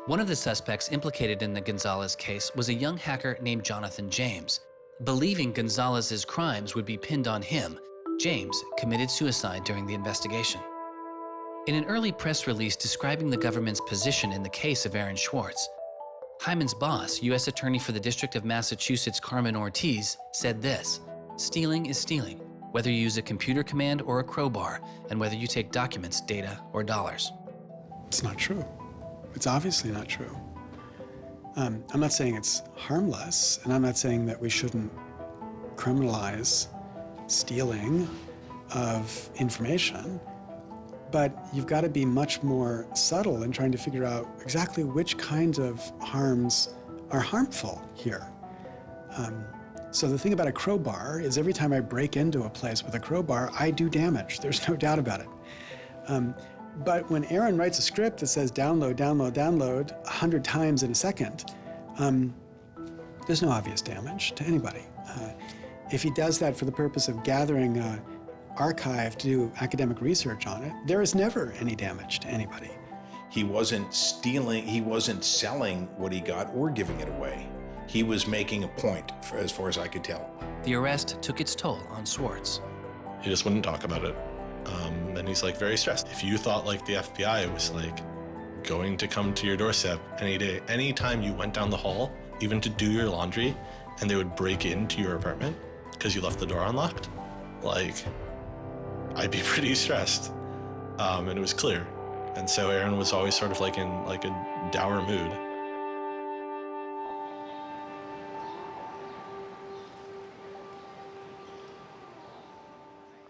One of the suspects implicated in the Gonzalez case was a young hacker named Jonathan James. Believing Gonzalez's crimes would be pinned on him, James committed suicide during the investigation. In an early press release describing the government's position in the case of Aaron Swartz, Hyman's boss, U.S. Attorney for the District of Massachusetts Carmen Ortiz, said this: "Stealing is stealing, whether you use a computer command or a crowbar, and whether you take documents, data, or dollars." It's not true. It's obviously not true. I'm not saying it's harmless, and I'm not saying that we shouldn't criminalize stealing of information, but you've got to be much more subtle in trying to figure out exactly which kinds of harms are harmful here. So the thing about a crowbar is every time I break into a place with a crowbar, I do damage. There's no doubt about it. But when Aaron writes a script that says download, download, download 100 times in a second, there's no obvious damage to anybody. If he does that for the purpose of gathering an archive to do academic research on it, there is never any damage to anybody. He wasn't stealing, he wasn't selling what he got or giving it away. He was making a point, as far as I could tell. The arrest took its toll on Swartz. He just wouldn't talk about it. And he's like very stressed. If you thought like the FBI was like going to come to your doorstep any day, anytime you went down the hall, even to do your laundry, and they would break into your apartment because you left the door unlocked, like, I'd be pretty stressed. And it was clear. And so Aaron was always sort of like in like a dour mood.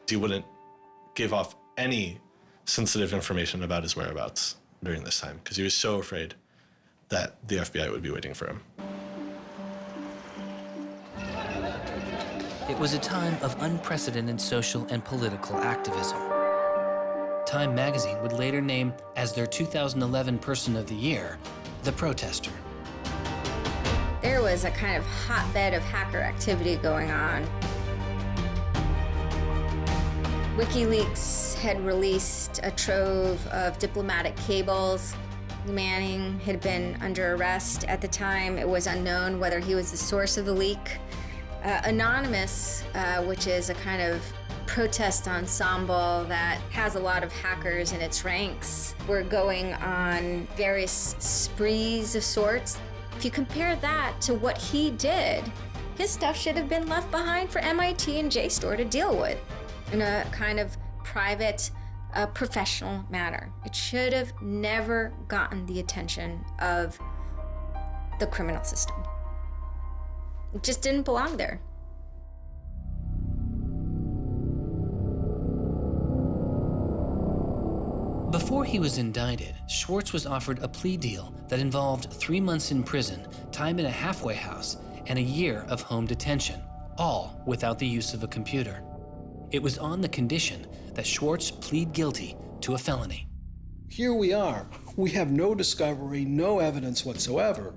He wouldn't give off any sensitive information about his whereabouts during this time because he was so afraid that the FBI would be waiting for him. It was a time of unprecedented social and political activism. Time magazine would later name as their 2011 Person of the Year, the protester. There was a kind of hotbed of hacker activity going on. WikiLeaks had released a trove of diplomatic cables. Manning had been under arrest at the time. It was unknown whether he was the source of the leak. Anonymous, which is a kind of protest ensemble that has a lot of hackers in its ranks, were going on various sprees of sorts. If you compare that to what he did, his stuff should have been left behind for MIT and JSTOR to deal with in a kind of private, professional manner. It should have never gotten the attention of the criminal system. It just didn't belong there. Before he was indicted, Swartz was offered a plea deal that involved 3 months in prison, time in a halfway house, and a year of home detention, all without the use of a computer. It was on the condition that Swartz plead guilty to a felony. Here we are. We have no discovery, no evidence whatsoever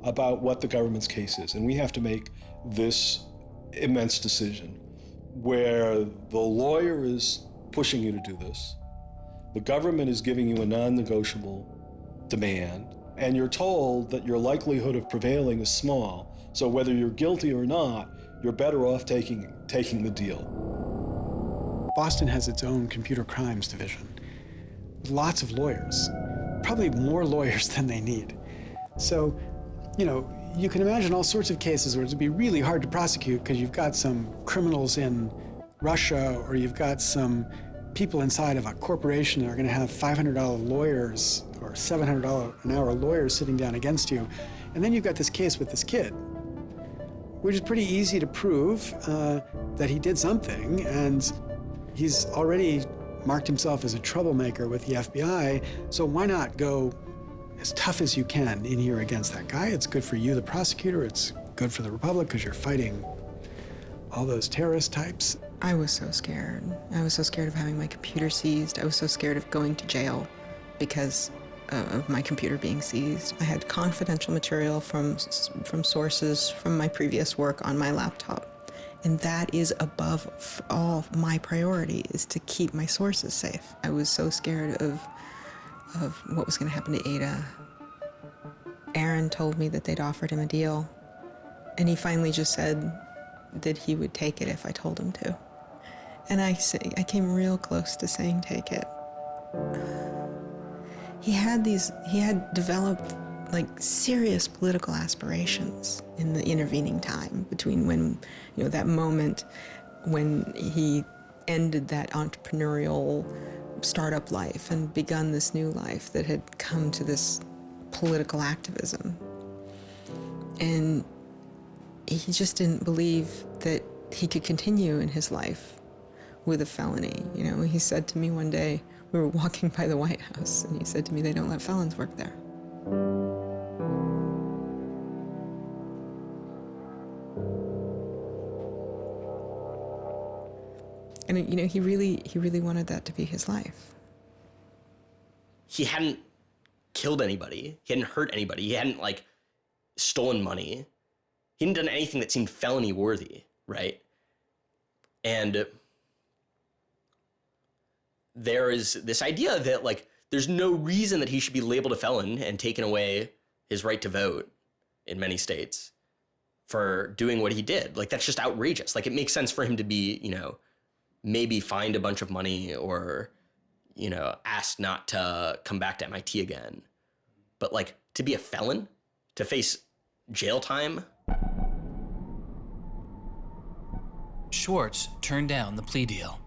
about what the government's case is, and we have to make this immense decision where the lawyer is pushing you to do this, the government is giving you a non-negotiable demand, and you're told that your likelihood of prevailing is small, So whether you're guilty or not, you're better off taking the deal. Boston has its own computer crimes division. Lots of lawyers, probably more lawyers than they need. So, you can imagine all sorts of cases where it'd be really hard to prosecute because you've got some criminals in Russia, or you've got some people inside of a corporation that are going to have $500 lawyers or $700 an hour lawyers sitting down against you. And then you've got this case with this kid, which is pretty easy to prove that he did something, and he's already marked himself as a troublemaker with the FBI, so why not go as tough as you can in here against that guy? It's good for you, the prosecutor. It's good for the Republic because you're fighting all those terrorist types. I was so scared. I was so scared of having my computer seized. I was so scared of going to jail because of my computer being seized. I had confidential material from sources from my previous work on my laptop. And that is above all my priority, is to keep my sources safe. I was so scared of what was going to happen to Ada. Aaron told me that they'd offered him a deal, and he finally just said that he would take it if I told him to. And I came real close to saying take it. He had developed like serious political aspirations in the intervening time between when, that moment when he ended that entrepreneurial startup life and begun this new life that had come to this political activism. And he just didn't believe that he could continue in his life with a felony. He said to me one day, we were walking by the White House, and he said to me, they don't let felons work there. And he really wanted that to be his life. He hadn't killed anybody. He hadn't hurt anybody. He hadn't stolen money. He hadn't done anything that seemed felony worthy, right? And there is this idea that there's no reason that he should be labeled a felon and taken away his right to vote in many states for doing what he did. That's just outrageous. It makes sense for him to be, maybe fined a bunch of money or, asked not to come back to MIT again. But to be a felon, to face jail time. Schwartz turned down the plea deal.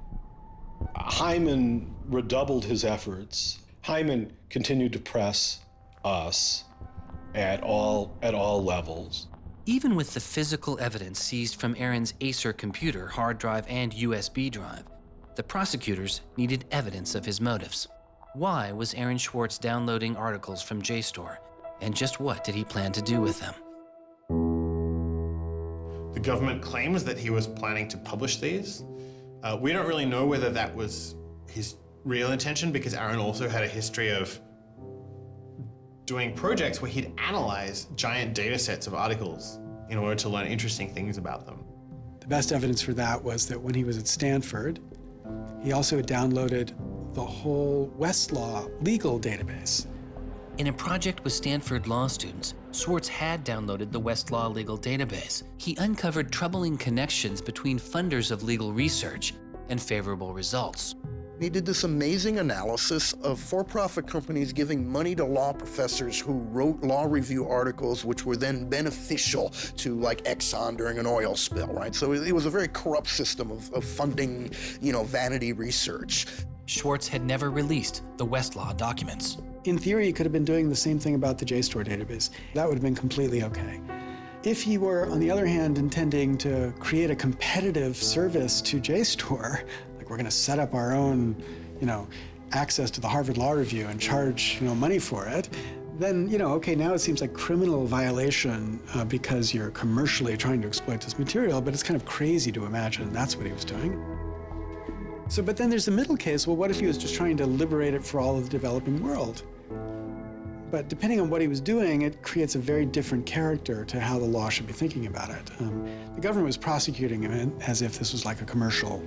Hyman redoubled his efforts. Hyman continued to press us at all levels. Even with the physical evidence seized from Aaron's Acer computer, hard drive, and USB drive, the prosecutors needed evidence of his motives. Why was Aaron Swartz downloading articles from JSTOR, and just what did he plan to do with them? The government claims that he was planning to publish these. We don't really know whether that was his real intention, because Aaron also had a history of doing projects where he'd analyze giant data sets of articles in order to learn interesting things about them. The best evidence for that was that when he was at Stanford, he also downloaded the whole Westlaw legal database. In a project with Stanford law students, Swartz had downloaded the Westlaw legal database. He uncovered troubling connections between funders of legal research and favorable results. He did this amazing analysis of for-profit companies giving money to law professors who wrote law review articles which were then beneficial to Exxon during an oil spill, right? So it was a very corrupt system of funding, vanity research. Swartz had never released the Westlaw documents. In theory, he could have been doing the same thing about the JSTOR database. That would have been completely okay. If he were, on the other hand, intending to create a competitive service to JSTOR, we're going to set up our own, access to the Harvard Law Review and charge, money for it, then, okay, now it seems like criminal violation because you're commercially trying to exploit this material, but it's kind of crazy to imagine that's what he was doing. So, but then there's the middle case. Well, what if he was just trying to liberate it for all of the developing world? But depending on what he was doing, it creates a very different character to how the law should be thinking about it. The government was prosecuting him as if this was like a commercial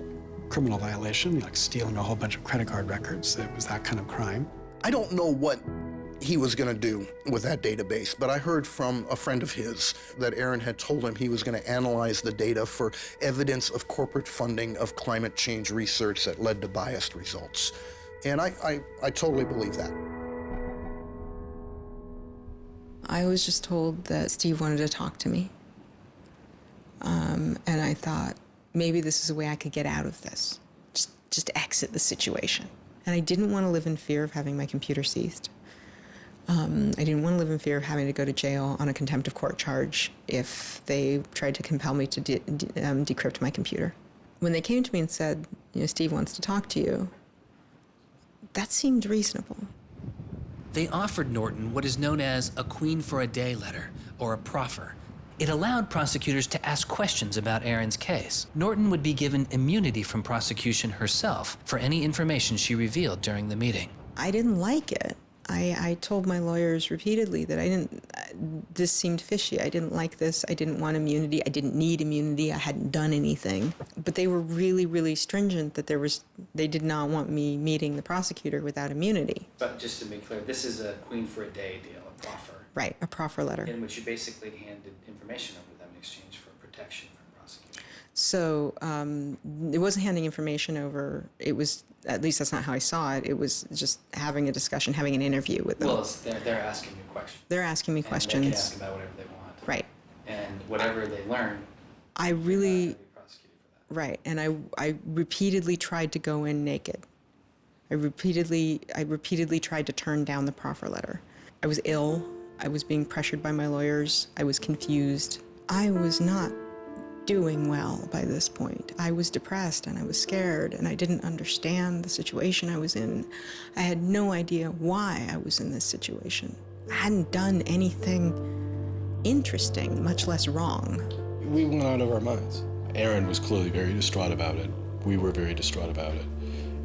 criminal violation, like stealing a whole bunch of credit card records. It was that kind of crime. I don't know what he was going to do with that database, but I heard from a friend of his that Aaron had told him he was going to analyze the data for evidence of corporate funding of climate change research that led to biased results. And I totally believe that. I was just told that Steve wanted to talk to me. And I thought, maybe this is a way I could get out of this. Just exit the situation. And I didn't want to live in fear of having my computer seized. I didn't want to live in fear of having to go to jail on a contempt of court charge if they tried to compel me to decrypt my computer. When they came to me and said, Steve wants to talk to you, that seemed reasonable. They offered Norton what is known as a Queen for a Day letter, or a proffer. It allowed prosecutors to ask questions about Aaron's case. Norton would be given immunity from prosecution herself for any information she revealed during the meeting. I didn't like it. I told my lawyers repeatedly that this seemed fishy. I didn't like this. I didn't want immunity. I didn't need immunity. I hadn't done anything. But they were really, really stringent that they did not want me meeting the prosecutor without immunity. But just to be clear, this is a Queen for a Day deal, a proffer. Right, a proffer letter. In which you basically handed information over to them in exchange for protection from prosecution. So it wasn't handing information over. It was, at least that's not how I saw it. It was just having a discussion, having an interview with them. Well, they're asking you questions. They're asking me questions. They can ask about whatever they want. Right. And whatever they learn, I really, right, and I repeatedly tried to go in naked. I repeatedly tried to turn down the proffer letter. I was ill. I was being pressured by my lawyers. I was confused. I was not doing well by this point. I was depressed and I was scared and I didn't understand the situation I was in. I had no idea why I was in this situation. I hadn't done anything interesting, much less wrong. We went out of our minds. Aaron was clearly very distraught about it. We were very distraught about it.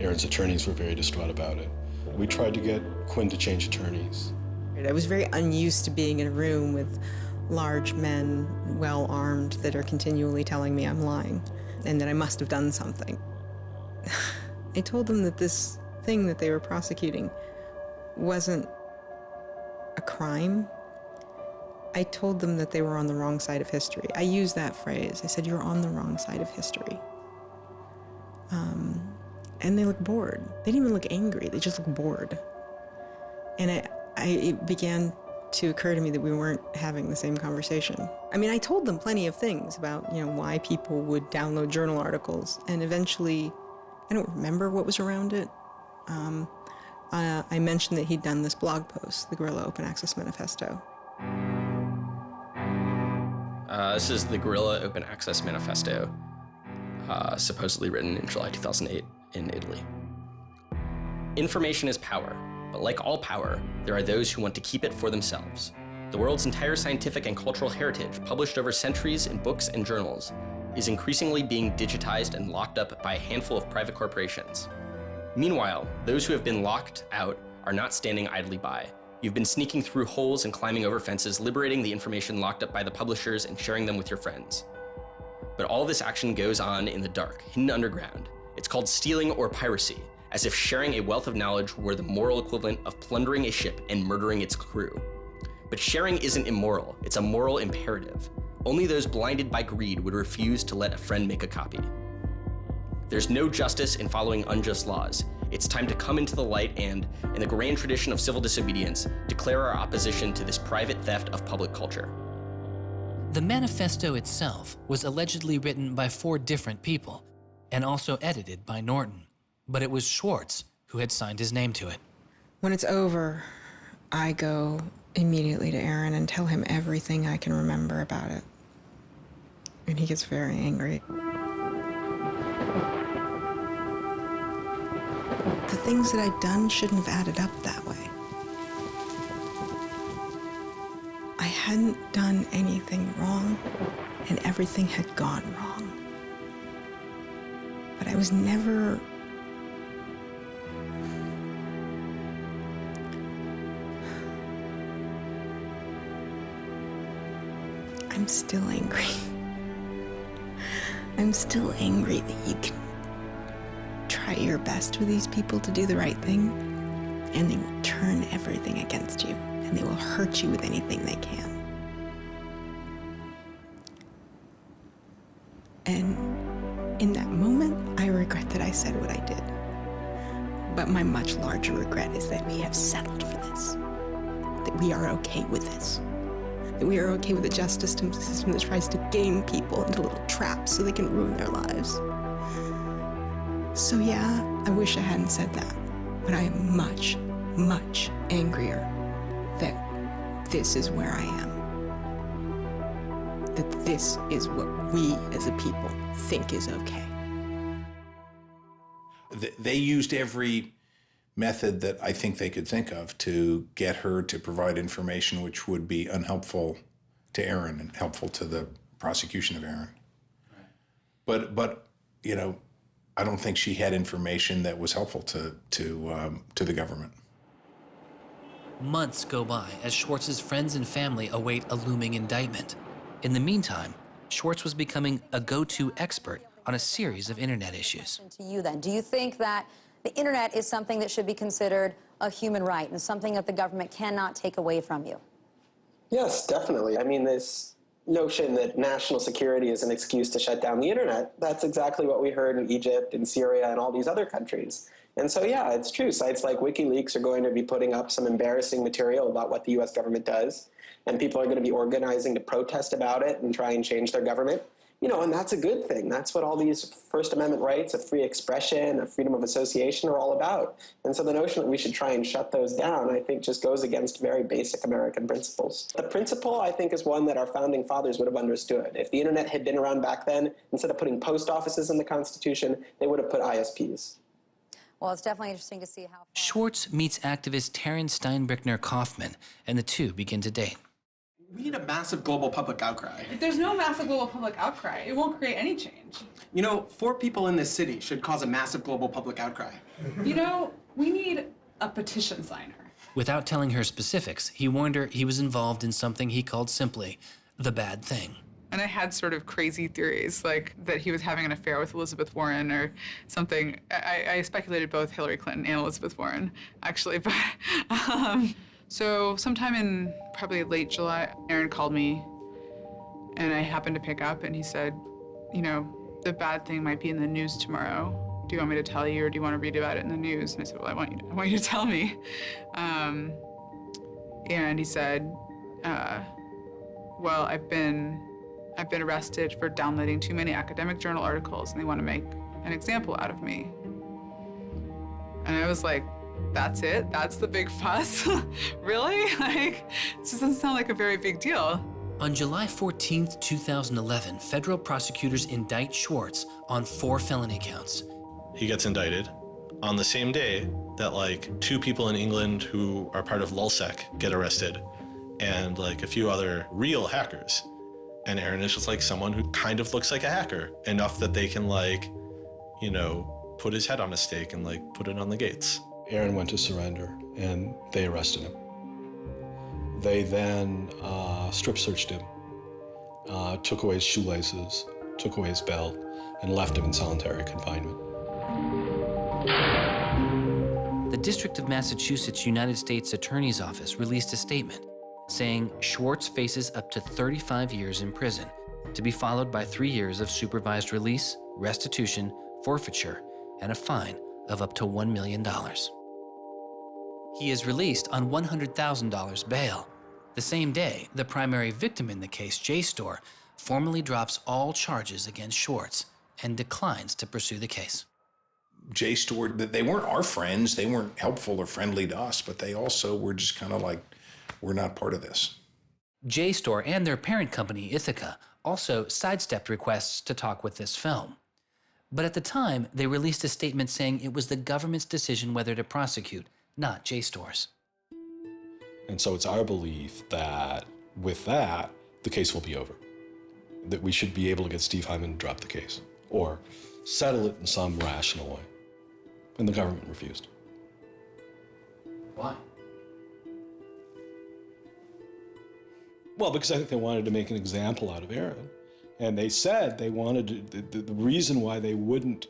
Aaron's attorneys were very distraught about it. We tried to get Quinn to change attorneys. I was very unused to being in a room with large men, well-armed, that are continually telling me I'm lying and that I must have done something. I told them that this thing that they were prosecuting wasn't a crime. I told them that they were on the wrong side of history. I used that phrase. I said, you're on the wrong side of history. And they looked bored. They didn't even look angry. They just looked bored. And it began to occur to me that we weren't having the same conversation. I mean, I told them plenty of things about, why people would download journal articles, and eventually, I don't remember what was around it. I mentioned that he'd done this blog post, the Guerrilla Open Access Manifesto. This is the Guerrilla Open Access Manifesto, supposedly written in July 2008 in Italy. Information is power. But like all power, there are those who want to keep it for themselves. The world's entire scientific and cultural heritage, published over centuries in books and journals, is increasingly being digitized and locked up by a handful of private corporations. Meanwhile, those who have been locked out are not standing idly by. You've been sneaking through holes and climbing over fences, liberating the information locked up by the publishers and sharing them with your friends. But all this action goes on in the dark, hidden underground. It's called stealing or piracy, as if sharing a wealth of knowledge were the moral equivalent of plundering a ship and murdering its crew. But sharing isn't immoral, it's a moral imperative. Only those blinded by greed would refuse to let a friend make a copy. There's no justice in following unjust laws. It's time to come into the light and, in the grand tradition of civil disobedience, declare our opposition to this private theft of public culture. The manifesto itself was allegedly written by 4 different people and also edited by Norton. But it was Swartz who had signed his name to it. When it's over, I go immediately to Aaron and tell him everything I can remember about it. And he gets very angry. The things that I'd done shouldn't have added up that way. I hadn't done anything wrong, and everything had gone wrong. But I was never... I'm still angry. I'm still angry that you can try your best with these people to do the right thing, and they will turn everything against you, and they will hurt you with anything they can. And in that moment, I regret that I said what I did. But my much larger regret is that we have settled for this, that we are okay with this, that we are okay with a justice system that tries to game people into little traps so they can ruin their lives. So yeah, I wish I hadn't said that, but I am much, much angrier that this is where I am. That this is what we as a people think is okay. They used every method that I think they could think of to get her to provide information which would be unhelpful to Aaron and helpful to the prosecution of Aaron. Right. But you know, I don't think she had information that was helpful to the government. Months go by as Swartz's friends and family await a looming indictment. In the meantime, Swartz was becoming a go-to expert on a series of internet issues. To you then, do you think that the internet is something that should be considered a human right and something that the government cannot take away from you? Yes, definitely. I mean, this notion that national security is an excuse to shut down the internet, that's exactly what we heard in Egypt and Syria and all these other countries. And so, yeah, it's true. Sites like WikiLeaks are going to be putting up some embarrassing material about what the U.S. government does, and people are going to be organizing to protest about it and try and change their government. You know, and that's a good thing. That's what all these First Amendment rights of free expression, of freedom of association are all about. And so the notion that we should try and shut those down, I think, just goes against very basic American principles. The principle, I think, is one that our founding fathers would have understood. If the internet had been around back then, instead of putting post offices in the Constitution, they would have put ISPs. Well, it's definitely interesting to see how... Swartz meets activist Terence Steinbrückner-Kaufman, and the two begin to date. We need a massive global public outcry. If there's no massive global public outcry, it won't create any change. You know, 4 people in this city should cause a massive global public outcry. You know, we need a petition signer. Without telling her specifics, he warned her he was involved in something he called simply the bad thing. And I had sort of crazy theories, like that he was having an affair with Elizabeth Warren or something. I speculated both Hillary Clinton and Elizabeth Warren, actually, but... So sometime in probably late July, Aaron called me, and I happened to pick up, and he said, you know, the bad thing might be in the news tomorrow. Do you want me to tell you, or do you want to read about it in the news? And I said, well, I want you to tell me. And he said, well, I've been arrested for downloading too many academic journal articles, and they want to make an example out of me. And I was like, that's it? That's the big fuss? Really? Like, it just doesn't sound like a very big deal. On July 14th, 2011, federal prosecutors indict Swartz on 4 felony counts. He gets indicted on the same day that like 2 people in England who are part of Lessig get arrested, and like a few other real hackers. And Aaron is just like someone who kind of looks like a hacker, enough that they can like, you know, put his head on a stake and like put it on the gates. Aaron went to surrender, and they arrested him. They then strip searched him, took away his shoelaces, took away his belt, and left him in solitary confinement. The District of Massachusetts United States Attorney's Office released a statement saying Swartz faces up to 35 years in prison, to be followed by 3 years of supervised release, restitution, forfeiture, and a fine of up to $1 million. He is released on $100,000 bail. The same day, the primary victim in the case, JSTOR, formally drops all charges against Swartz and declines to pursue the case. JSTOR, they weren't our friends, they weren't helpful or friendly to us, but they also were just kind of like, we're not part of this. JSTOR and their parent company, Ithaca, also sidestepped requests to talk with this film. But at the time, they released a statement saying it was the government's decision whether to prosecute, not JSTOR's. And so it's our belief that with that, the case will be over. That we should be able to get Steve Hyman to drop the case or settle it in some rational way. And the government refused. Why? Well, because I think they wanted to make an example out of Aaron. And they said they wanted to, the reason why they wouldn't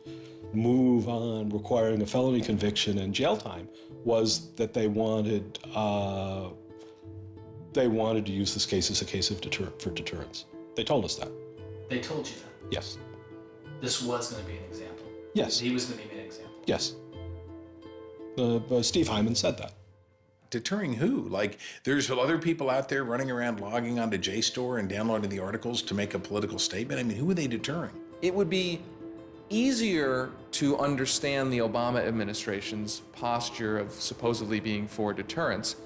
move on requiring a felony conviction and jail time was that they wanted to use this case as a case of for deterrence. They told us that. They told you that? Yes. This was going to be an example? Yes. He was going to be an example? Yes. Steve Hyman said that. Deterring who? Like, there's other people out there running around logging onto JSTOR and downloading the articles to make a political statement? I mean, who are they deterring? It would be easier to understand the Obama administration's posture of supposedly being for deterrence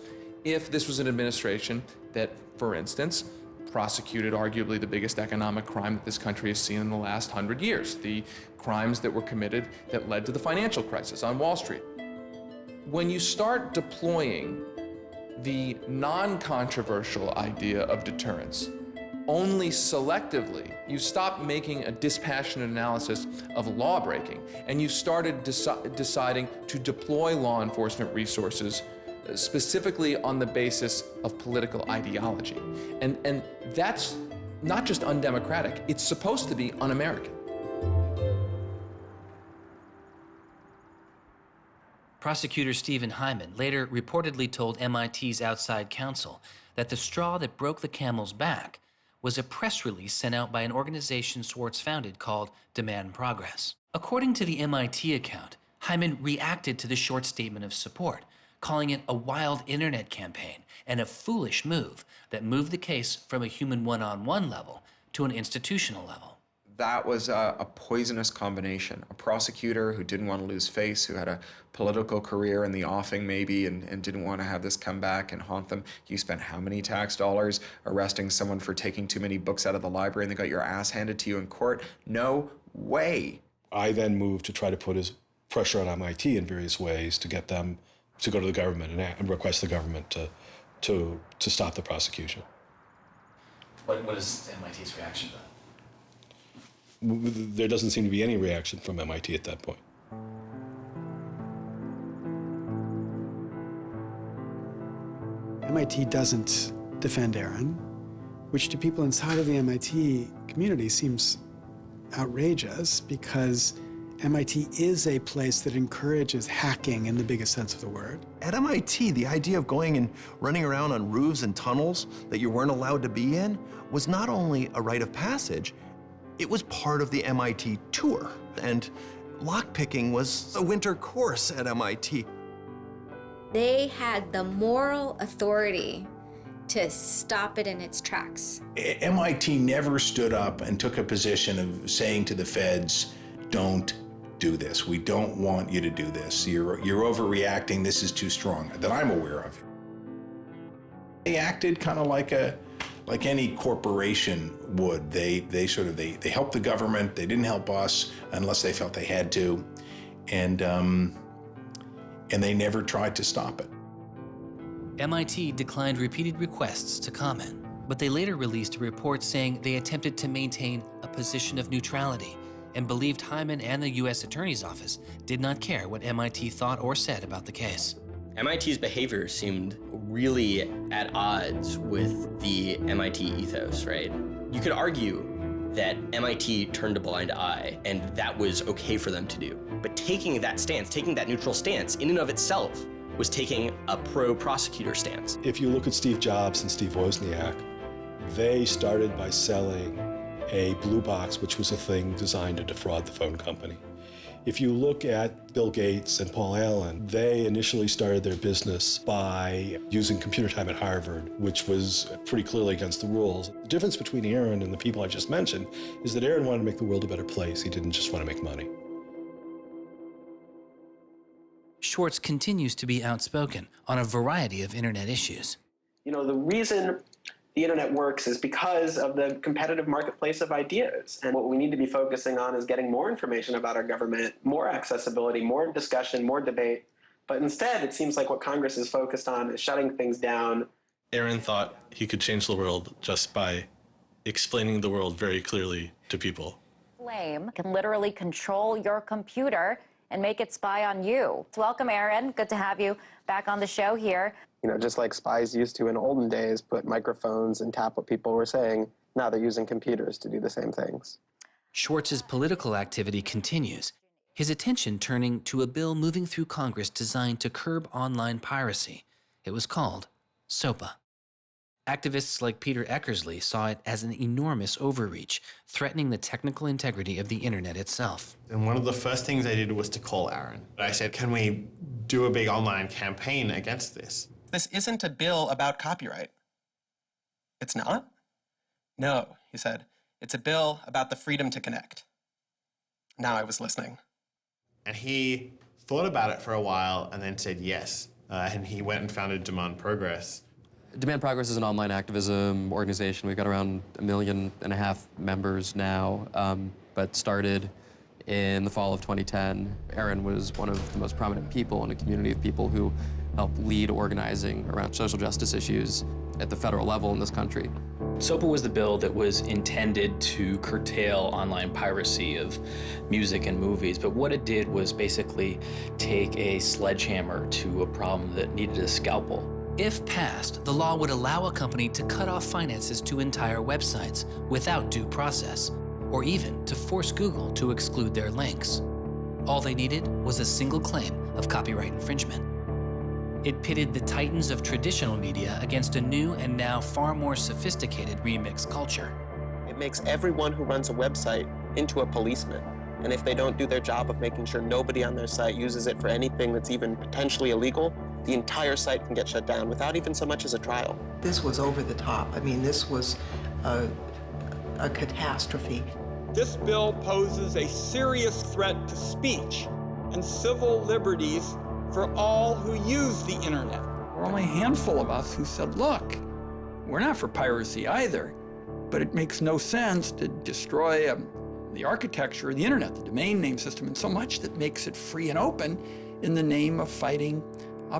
if this was an administration that, for instance, prosecuted arguably the biggest economic crime that this country has seen in the last 100 years, the crimes that were committed that led to the financial crisis on Wall Street. When you start deploying the non-controversial idea of deterrence only selectively, you stop making a dispassionate analysis of lawbreaking, and you started deciding to deploy law enforcement resources specifically on the basis of political ideology. And that's not just undemocratic, it's supposed to be un-American. Prosecutor Stephen Hyman later reportedly told MIT's outside counsel that the straw that broke the camel's back was a press release sent out by an organization Swartz founded called Demand Progress. According to the MIT account, Hyman reacted to the short statement of support, calling it a wild internet campaign and a foolish move that moved the case from a human one-on-one level to an institutional level. That was a poisonous combination. A prosecutor who didn't want to lose face, who had a political career in the offing maybe, and didn't want to have this come back and haunt them. You spent how many tax dollars arresting someone for taking too many books out of the library and they got your ass handed to you in court? No way. I then moved to try to put pressure on MIT in various ways to get them to go to the government and request the government to stop the prosecution. What is MIT's reaction to that? There doesn't seem to be any reaction from MIT at that point. MIT doesn't defend Aaron, which to people inside of the MIT community seems outrageous because MIT is a place that encourages hacking in the biggest sense of the word. At MIT, the idea of going and running around on roofs and tunnels that you weren't allowed to be in was not only a rite of passage, it was part of the MIT tour. And lockpicking was a winter course at MIT. They had the moral authority to stop it in its tracks. MIT never stood up and took a position of saying to the feds, don't do this. We don't want you to do this. You're overreacting. This is too strong, that I'm aware of. They acted kind of like any corporation would. They helped the government. They didn't help us unless they felt they had to, and they never tried to stop it. MIT declined repeated requests to comment, but they later released a report saying they attempted to maintain a position of neutrality and believed Hyman and the U.S. Attorney's Office did not care what MIT thought or said about the case. MIT's behavior seemed really at odds with the MIT ethos, right? You could argue that MIT turned a blind eye and that was okay for them to do. But taking that stance, taking that neutral stance in and of itself was taking a pro-prosecutor stance. If you look at Steve Jobs and Steve Wozniak, they started by selling a blue box, which was a thing designed to defraud the phone company. If you look at Bill Gates and Paul Allen, they initially started their business by using computer time at Harvard, which was pretty clearly against the rules. The difference between Aaron and the people I just mentioned is that Aaron wanted to make the world a better place. He didn't just want to make money. Swartz continues to be outspoken on a variety of internet issues. You know, the reason the internet works is because of the competitive marketplace of ideas. And what we need to be focusing on is getting more information about our government, more accessibility, more discussion, more debate. But instead, it seems like what Congress is focused on is shutting things down. Aaron thought he could change the world just by explaining the world very clearly to people. Flame can literally control your computer and make it spy on you. Welcome, Aaron. Good to have you back on the show here. You know, just like spies used to in olden days put microphones and tap what people were saying, now they're using computers to do the same things. Swartz's political activity continues, his attention turning to a bill moving through Congress designed to curb online piracy. It was called SOPA. Activists like Peter Eckersley saw it as an enormous overreach, threatening the technical integrity of the internet itself. And one of the first things I did was to call Aaron. I said, can we do a big online campaign against this? This isn't a bill about copyright. It's not? No, he said. It's a bill about the freedom to connect. Now I was listening. And he thought about it for a while and then said yes. And he went and founded Demand Progress. Demand Progress is an online activism organization. We've got around 1.5 million members now, but started in the fall of 2010. Aaron was one of the most prominent people in a community of people who helped lead organizing around social justice issues at the federal level in this country. SOPA was the bill that was intended to curtail online piracy of music and movies, but what it did was basically take a sledgehammer to a problem that needed a scalpel. If passed, the law would allow a company to cut off finances to entire websites without due process, or even to force Google to exclude their links. All they needed was a single claim of copyright infringement. It pitted the titans of traditional media against a new and now far more sophisticated remix culture. It makes everyone who runs a website into a policeman. And if they don't do their job of making sure nobody on their site uses it for anything that's even potentially illegal, the entire site can get shut down without even so much as a trial. This was over the top. I mean, this was a catastrophe. This bill poses a serious threat to speech and civil liberties for all who use the internet. There were only a handful of us who said, look, we're not for piracy either, but it makes no sense to destroy the architecture of the internet, the domain name system, and so much that makes it free and open in the name of fighting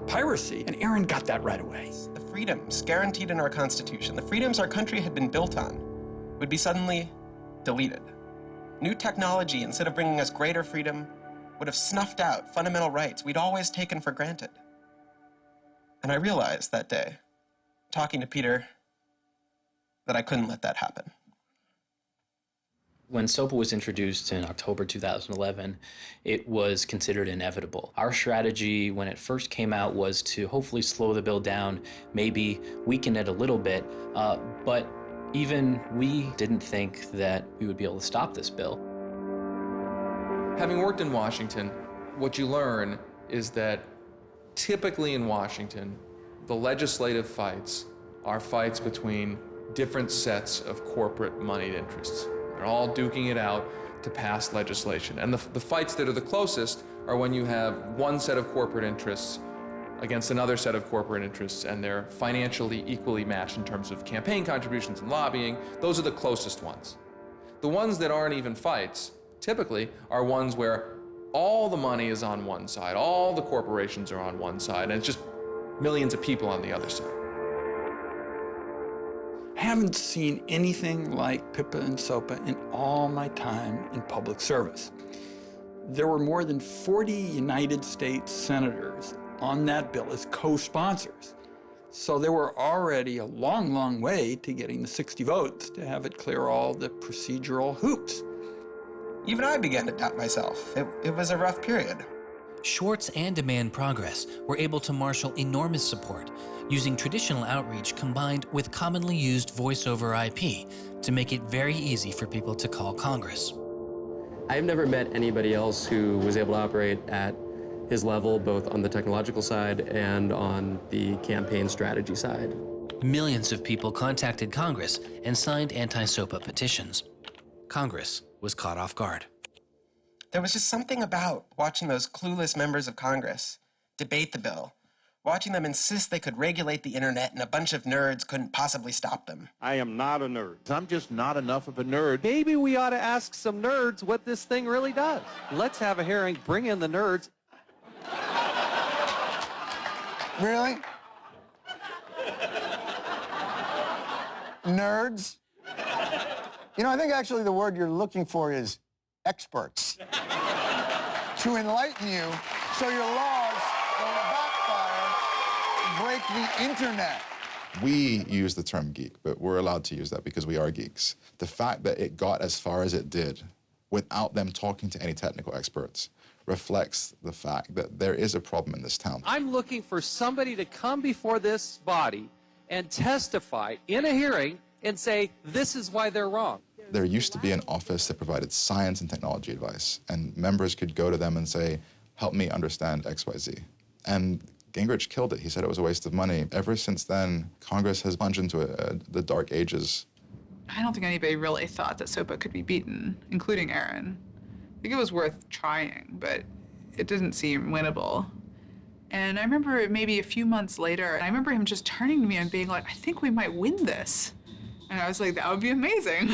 piracy. And Aaron got that right away. The freedoms guaranteed in our Constitution, the freedoms our country had been built on, would be suddenly deleted. New technology, instead of bringing us greater freedom, would have snuffed out fundamental rights we'd always taken for granted. And I realized that day, talking to Peter, that I couldn't let that happen. When SOPA was introduced in October 2011, it was considered inevitable. Our strategy when it first came out was to hopefully slow the bill down, maybe weaken it a little bit, but even we didn't think that we would be able to stop this bill. Having worked in Washington, what you learn is that typically in Washington, the legislative fights are fights between different sets of corporate moneyed interests. They're all duking it out to pass legislation. And the fights that are the closest are when you have one set of corporate interests against another set of corporate interests, and they're financially equally matched in terms of campaign contributions and lobbying. Those are the closest ones. The ones that aren't even fights, typically, are ones where all the money is on one side, all the corporations are on one side, and it's just millions of people on the other side. I haven't seen anything like PIPA and SOPA in all my time in public service. There were more than 40 United States senators on that bill as co-sponsors. So there were already a long, long way to getting the 60 votes to have it clear all the procedural hoops. Even I began to doubt myself. It was a rough period. Swartz and Demand Progress were able to marshal enormous support, using traditional outreach combined with commonly used voice over IP to make it very easy for people to call Congress. I've never met anybody else who was able to operate at his level, both on the technological side and on the campaign strategy side. Millions of people contacted Congress and signed anti-SOPA petitions. Congress was caught off guard. There was just something about watching those clueless members of Congress debate the bill, watching them insist they could regulate the internet and a bunch of nerds couldn't possibly stop them. I am not a nerd. I'm just not enough of a nerd. Maybe we ought to ask some nerds what this thing really does. Let's have a hearing, bring in the nerds. Really? Nerds? You know, I think actually the word you're looking for is experts. To enlighten you so your laws don't backfire, break the internet. We use the term geek, but we're allowed to use that because we are geeks. The fact that it got as far as it did without them talking to any technical experts reflects the fact that there is a problem in this town. I'm looking for somebody to come before this body and testify in a hearing and say, this is why they're wrong. There used to be an office that provided science and technology advice, and members could go to them and say, help me understand XYZ. And Gingrich killed it. He said it was a waste of money. Ever since then, Congress has plunged into the dark ages. I don't think anybody really thought that SOPA could be beaten, including Aaron. I think it was worth trying, but it didn't seem winnable. And I remember maybe a few months later, I remember him just turning to me and being like, I think we might win this. And I was like, that would be amazing.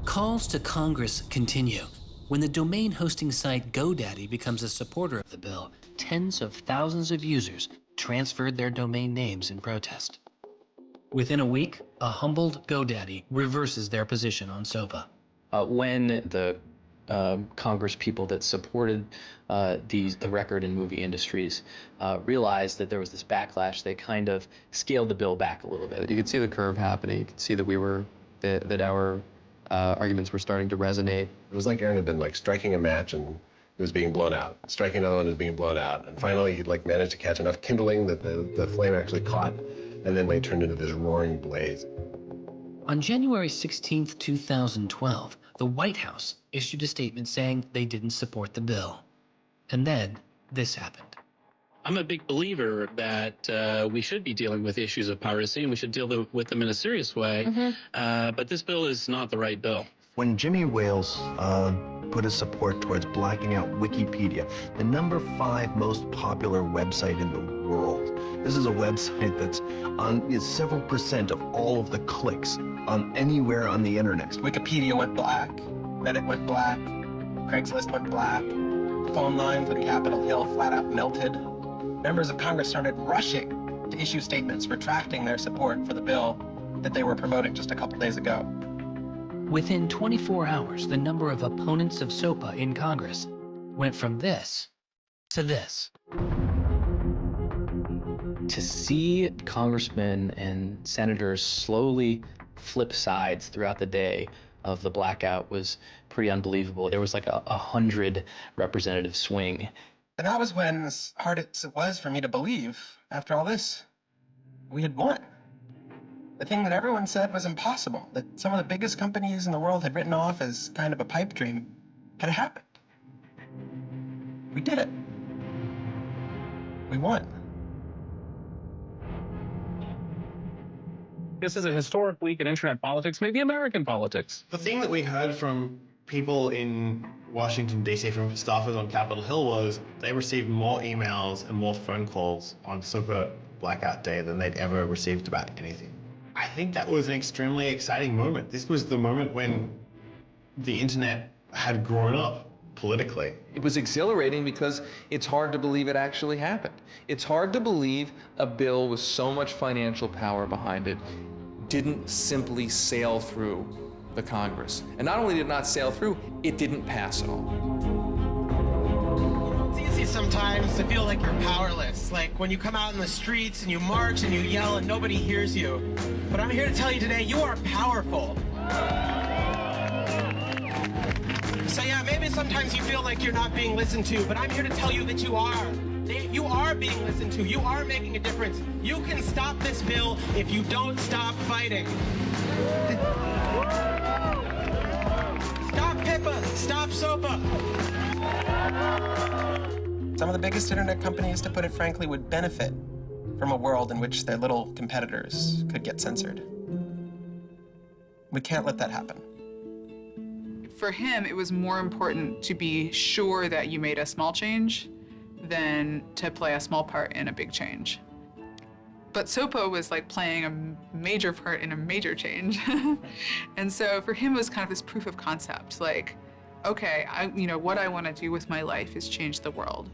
Calls to Congress continue. When the domain hosting site GoDaddy becomes a supporter of the bill, tens of thousands of users transferred their domain names in protest. Within a week, a humbled GoDaddy reverses their position on SOPA. When the Congress people that supported the record and movie industries realized that there was this backlash, they kind of scaled the bill back a little bit. You could see the curve happening. You could see that that our arguments were starting to resonate. It was like Aaron had been like striking a match and it was being blown out, striking another one and being blown out. And finally he'd like managed to catch enough kindling that the flame actually caught, and then they turned into this roaring blaze. On January 16th, 2012, the White House issued a statement saying they didn't support the bill. And then this happened. I'm a big believer that we should be dealing with issues of piracy and we should deal with them in a serious way. But this bill is not the right bill. When Jimmy Wales put his support towards blacking out Wikipedia, the #5 most popular website in the world. This is a website that's on several percent of all of the clicks on anywhere on the internet. Wikipedia went black, Reddit went black, Craigslist went black, phone lines on Capitol Hill flat out melted. Members of Congress started rushing to issue statements retracting their support for the bill that they were promoting just a couple days ago. Within 24 hours, the number of opponents of SOPA in Congress went from this to this. To see congressmen and senators slowly flip sides throughout the day of the blackout was pretty unbelievable. There was like a 100 representative swing. And that was when, as hard as it was for me to believe, after all this, we had won. The thing that everyone said was impossible, that some of the biggest companies in the world had written off as kind of a pipe dream, had happened. We did it. We won. This is a historic week in internet politics, maybe American politics. The thing that we heard from people in Washington, D.C., from staffers on Capitol Hill was they received more emails and more phone calls on SOPA blackout day than they'd ever received about anything. I think that was an extremely exciting moment. This was the moment when the internet had grown up politically. It was exhilarating because it's hard to believe it actually happened. It's hard to believe a bill with so much financial power behind it didn't simply sail through the Congress. And not only did it not sail through, it didn't pass at all. It's easy sometimes to feel like you're powerless, like when you come out in the streets and you march and you yell and nobody hears you. But I'm here to tell you today, you are powerful. So yeah, maybe sometimes you feel like you're not being listened to, but I'm here to tell you that you are. You are being listened to. You are making a difference. You can stop this bill if you don't stop fighting. Stop PIPA. Stop SOPA. Some of the biggest internet companies, to put it frankly, would benefit from a world in which their little competitors could get censored. We can't let that happen. For him, it was more important to be sure that you made a small change than to play a small part in a big change. But SOPA was like playing a major part in a major change. And so for him, it was kind of this proof of concept, like, okay, what I want to do with my life is change the world.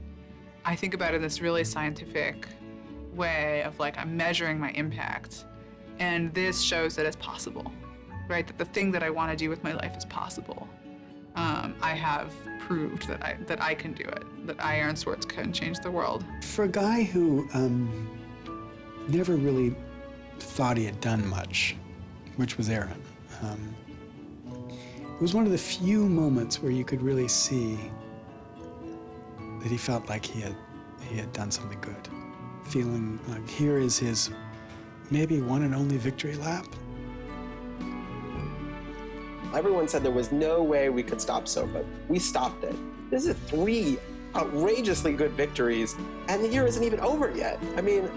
I think about it in this really scientific way of like, I'm measuring my impact. And this shows that it's possible, right? That the thing that I want to do with my life is possible. I have proved that I can do it, that I, Aaron Swartz, can change the world. For a guy who never really thought he had done much, which was Aaron, It was one of the few moments where you could really see that he felt like he had done something good. Feeling like here is his maybe one and only victory lap. Everyone said there was no way we could stop SOPA. We stopped it. This is 3 outrageously good victories, and the year isn't even over yet. I mean,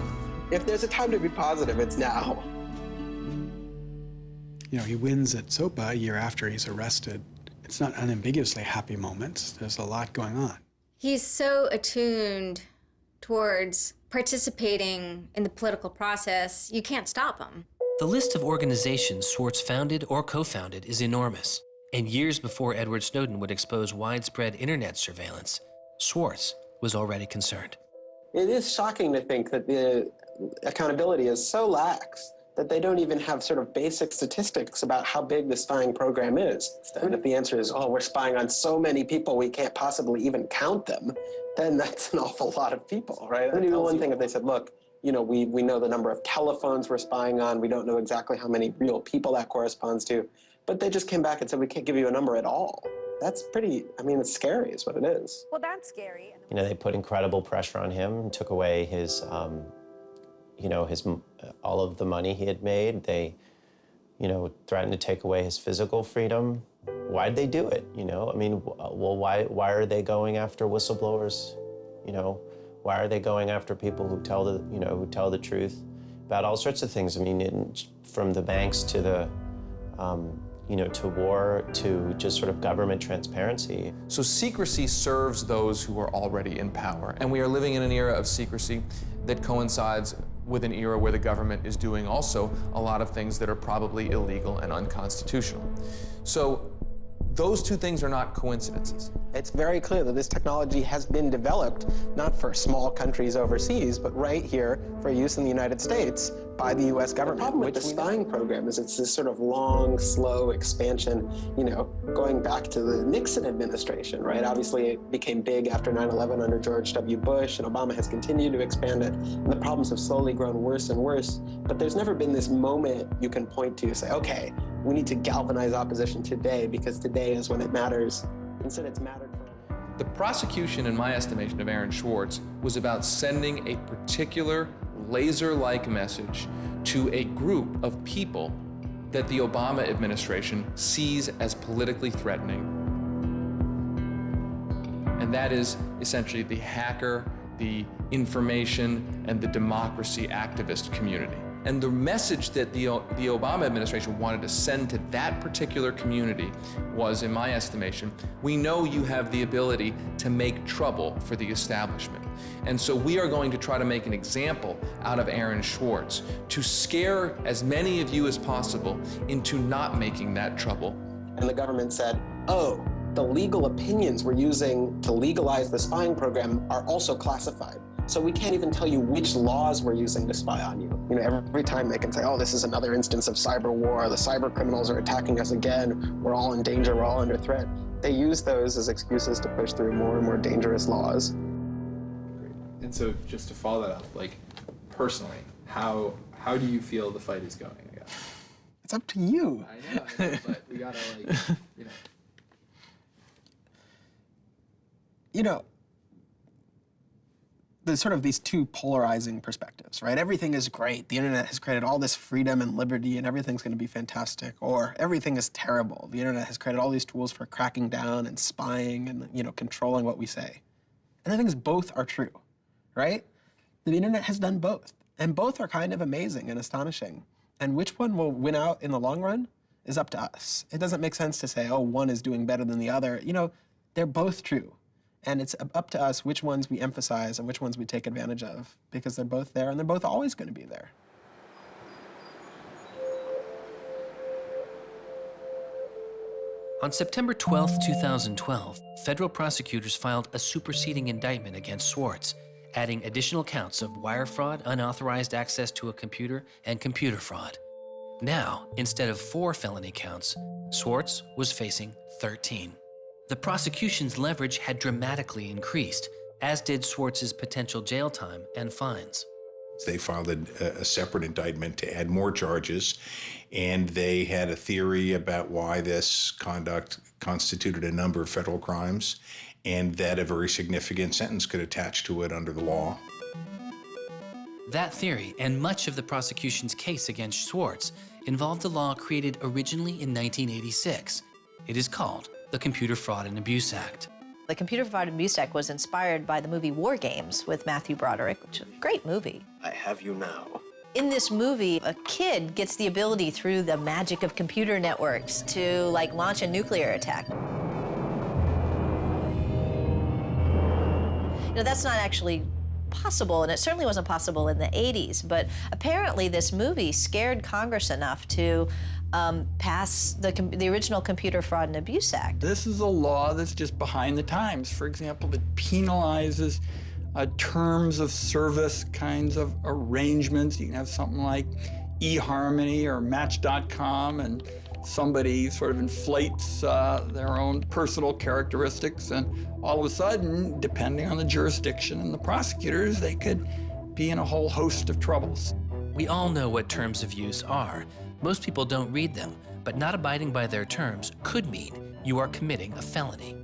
if there's a time to be positive, it's now. You know, he wins at SOPA a year after he's arrested. It's not unambiguously happy moments. There's a lot going on. He's so attuned towards participating in the political process, you can't stop him. The list of organizations Swartz founded or co-founded is enormous. And years before Edward Snowden would expose widespread internet surveillance, Swartz was already concerned. It is shocking to think that the accountability is so lax that they don't even have sort of basic statistics about how big the spying program is. And if the answer is, oh, we're spying on so many people we can't possibly even count them, then that's an awful lot of people, right? And even one thing if they said, look, you know, we know the number of telephones we're spying on, we don't know exactly how many real people that corresponds to, but they just came back and said, we can't give you a number at all. That's pretty, I mean, it's scary is what it is. Well, that's scary. You know, they put incredible pressure on him, took away his, you know, all of the money he had made. They, you know, threatened to take away his physical freedom. Why'd they do it, you know? I mean, well, why are they going after whistleblowers, you know? Why are they going after people who tell the truth about all sorts of things? I mean, from the banks to the, you know, to war, to just sort of government transparency. So secrecy serves those who are already in power. And we are living in an era of secrecy that coincides with an era where the government is doing also a lot of things that are probably illegal and unconstitutional. So those two things are not coincidences. It's very clear that this technology has been developed not for small countries overseas, but right here for use in the United States by the U.S. government. The problem with the spying program is it's this sort of long, slow expansion, you know, going back to the Nixon administration, right? Obviously, it became big after 9/11 under George W. Bush, and Obama has continued to expand it, and the problems have slowly grown worse and worse. But there's never been this moment you can point to, say, okay, we need to galvanize opposition today because today is when it matters. Instead, it's mattered for. The prosecution, in my estimation, of Aaron Swartz was about sending a particular laser-like message to a group of people that the Obama administration sees as politically threatening. And that is essentially the hacker, the information, and the democracy activist community. And the message that the Obama administration wanted to send to that particular community was, in my estimation, we know you have the ability to make trouble for the establishment. And so we are going to try to make an example out of Aaron Swartz to scare as many of you as possible into not making that trouble. And the government said, oh, the legal opinions we're using to legalize the spying program are also classified. So we can't even tell you which laws we're using to spy on you. You know, every time they can say, oh, this is another instance of cyber war, the cyber criminals are attacking us again, we're all in danger, we're all under threat. They use those as excuses to push through more and more dangerous laws. And so just to follow that up, like personally, how do you feel the fight is going, I guess? It's up to you. I know, but we gotta like, you know. You know, there's sort of these two polarizing perspectives, right? Everything is great. The internet has created all this freedom and liberty and everything's gonna be fantastic. Or everything is terrible. The internet has created all these tools for cracking down and spying and, you know, controlling what we say. And I think both are true, right? The internet has done both. And both are kind of amazing and astonishing. And which one will win out in the long run is up to us. It doesn't make sense to say, oh, one is doing better than the other. You know, they're both true. And it's up to us which ones we emphasize and which ones we take advantage of, because they're both there and they're both always going to be there. On September 12, 2012, federal prosecutors filed a superseding indictment against Swartz, adding additional counts of wire fraud, unauthorized access to a computer, and computer fraud. Now, instead of 4 felony counts, Swartz was facing 13. The prosecution's leverage had dramatically increased, as did Swartz's potential jail time and fines. They filed a separate indictment to add more charges, and they had a theory about why this conduct constituted a number of federal crimes, and that a very significant sentence could attach to it under the law. That theory, and much of the prosecution's case against Swartz, involved a law created originally in 1986. It is called the Computer Fraud and Abuse Act. The Computer Fraud and Abuse Act was inspired by the movie War Games with Matthew Broderick, which is a great movie. I have you now. In this movie, a kid gets the ability through the magic of computer networks to launch a nuclear attack. That's not actually possible, and it certainly wasn't possible in the 80s, but apparently this movie scared Congress enough to pass the original Computer Fraud and Abuse Act. This is a law that's just behind the times. For example, that penalizes terms of service kinds of arrangements. You can have something like eHarmony or Match.com, and somebody sort of inflates their own personal characteristics, and all of a sudden, depending on the jurisdiction and the prosecutors, they could be in a whole host of troubles. We all know what terms of use are. Most people don't read them, but not abiding by their terms could mean you are committing a felony.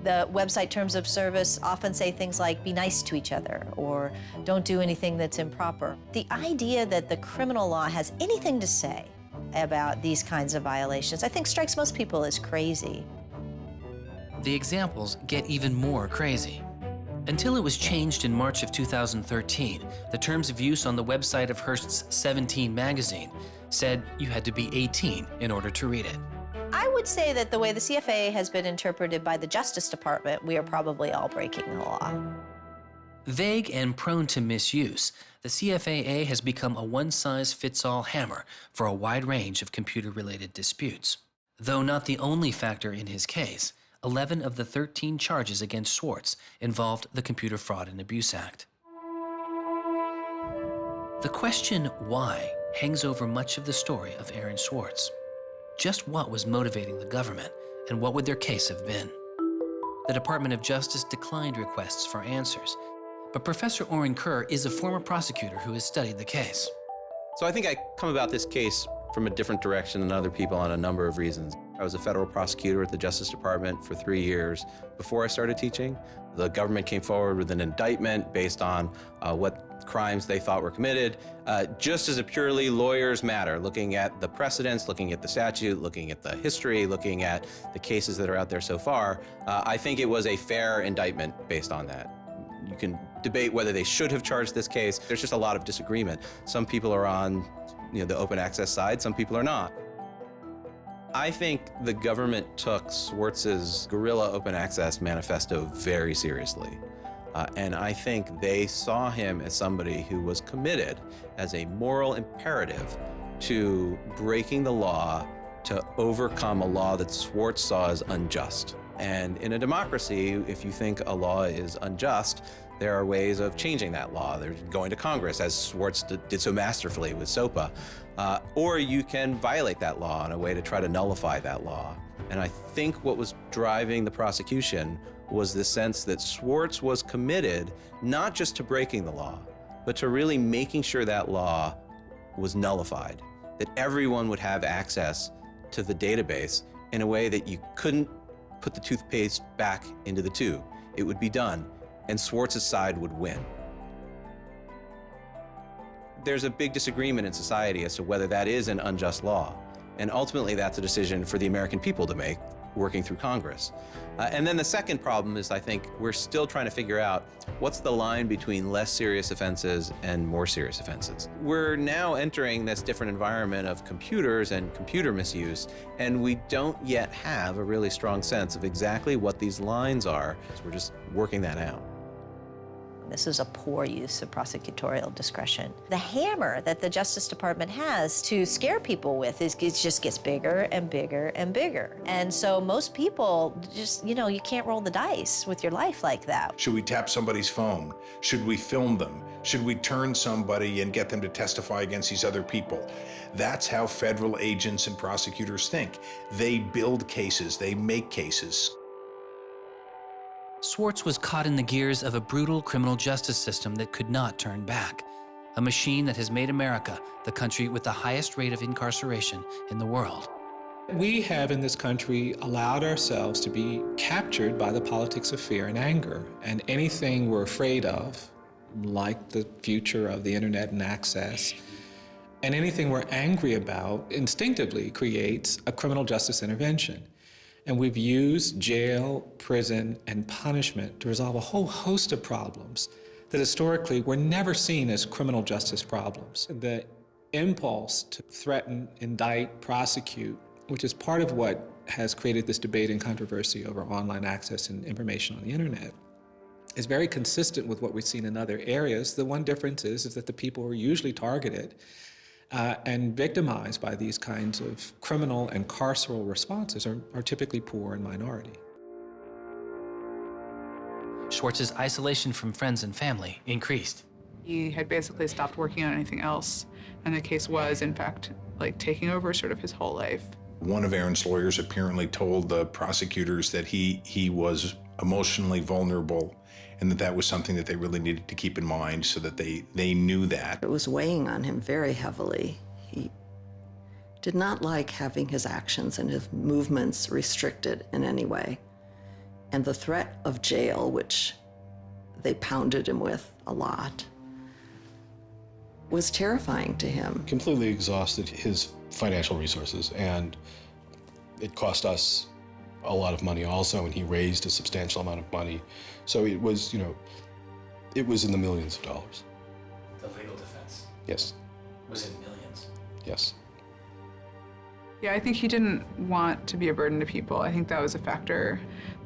The website terms of service often say things like, be nice to each other, or don't do anything that's improper. The idea that the criminal law has anything to say about these kinds of violations, I think strikes most people as crazy. The examples get even more crazy. Until it was changed in March of 2013, the terms of use on the website of Hearst's 17 magazine said you had to be 18 in order to read it. I would say that the way the CFA has been interpreted by the Justice Department, we are probably all breaking the law. Vague and prone to misuse, the CFAA has become a one-size-fits-all hammer for a wide range of computer-related disputes. Though not the only factor in his case, 11 of the 13 charges against Swartz involved the Computer Fraud and Abuse Act. The question why hangs over much of the story of Aaron Swartz. Just what was motivating the government, and what would their case have been? The Department of Justice declined requests for answers, but Professor Oren Kerr is a former prosecutor who has studied the case. So I think I come about this case from a different direction than other people on a number of reasons. I was a federal prosecutor at the Justice Department for 3 years before I started teaching. The government came forward with an indictment based on what crimes they thought were committed, just as a purely lawyers matter, looking at the precedents, looking at the statute, looking at the history, looking at the cases that are out there so far. I think it was a fair indictment based on that. You can debate whether they should have charged this case. There's just a lot of disagreement. Some people are on the open access side, some people are not. I think the government took Swartz's guerrilla open access manifesto very seriously. And I think they saw him as somebody who was committed as a moral imperative to breaking the law to overcome a law that Swartz saw as unjust. And in a democracy, if you think a law is unjust, there are ways of changing that law. There's going to Congress, as Swartz did so masterfully with SOPA. Or you can violate that law in a way to try to nullify that law. And I think what was driving the prosecution was the sense that Swartz was committed not just to breaking the law, but to really making sure that law was nullified, that everyone would have access to the database in a way that you couldn't put the toothpaste back into the tube. It would be done, and Swartz's side would win. There's a big disagreement in society as to whether that is an unjust law, and ultimately that's a decision for the American people to make, working through Congress. And then the second problem is, I think, we're still trying to figure out what's the line between less serious offenses and more serious offenses. We're now entering this different environment of computers and computer misuse, and we don't yet have a really strong sense of exactly what these lines are. So we're just working that out. This is a poor use of prosecutorial discretion. The hammer that the Justice Department has to scare people with it just gets bigger and bigger and bigger. And so most people just, you can't roll the dice with your life like that. Should we tap somebody's phone? Should we film them? Should we turn somebody and get them to testify against these other people? That's how federal agents and prosecutors think. They build cases, they make cases. Swartz was caught in the gears of a brutal criminal justice system that could not turn back. a machine that has made America the country with the highest rate of incarceration in the world. We have in this country allowed ourselves to be captured by the politics of fear and anger. And anything we're afraid of, like the future of the internet and access, and anything we're angry about instinctively creates a criminal justice intervention. And we've used jail, prison, and punishment to resolve a whole host of problems that historically were never seen as criminal justice problems. The impulse to threaten, indict, prosecute, which is part of what has created this debate and controversy over online access and information on the internet, is very consistent with what we've seen in other areas. The one difference is that the people who are usually targeted and victimized by these kinds of criminal and carceral responses are typically poor and minority. Swartz's isolation from friends and family increased. He had basically stopped working on anything else, and the case was, in fact, like taking over sort of his whole life. One of Aaron's lawyers apparently told the prosecutors that he was emotionally vulnerable and that was something that they really needed to keep in mind so that they knew that. It was weighing on him very heavily. He did not like having his actions and his movements restricted in any way. And the threat of jail, which they pounded him with a lot, was terrifying to him. Completely exhausted his financial resources, and it cost us a lot of money also, and he raised a substantial amount of money. So it was, it was in the millions of dollars. The legal defense Yes, was in millions. yes. Yeah, I think he didn't want to be a burden to people. I think that was a factor.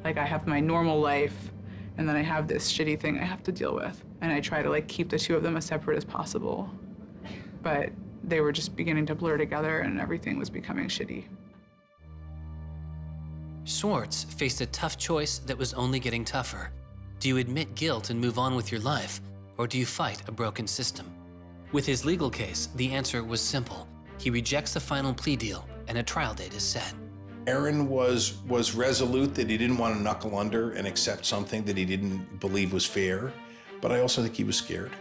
Like, I have my normal life, and then I have this shitty thing I have to deal with. And I try to keep the two of them as separate as possible. But they were just beginning to blur together, and everything was becoming shitty. Swartz faced a tough choice that was only getting tougher. Do you admit guilt and move on with your life, or do you fight a broken system? With his legal case, the answer was simple. He rejects the final plea deal, and a trial date is set. Aaron was resolute that he didn't want to knuckle under and accept something that he didn't believe was fair, but I also think he was scared.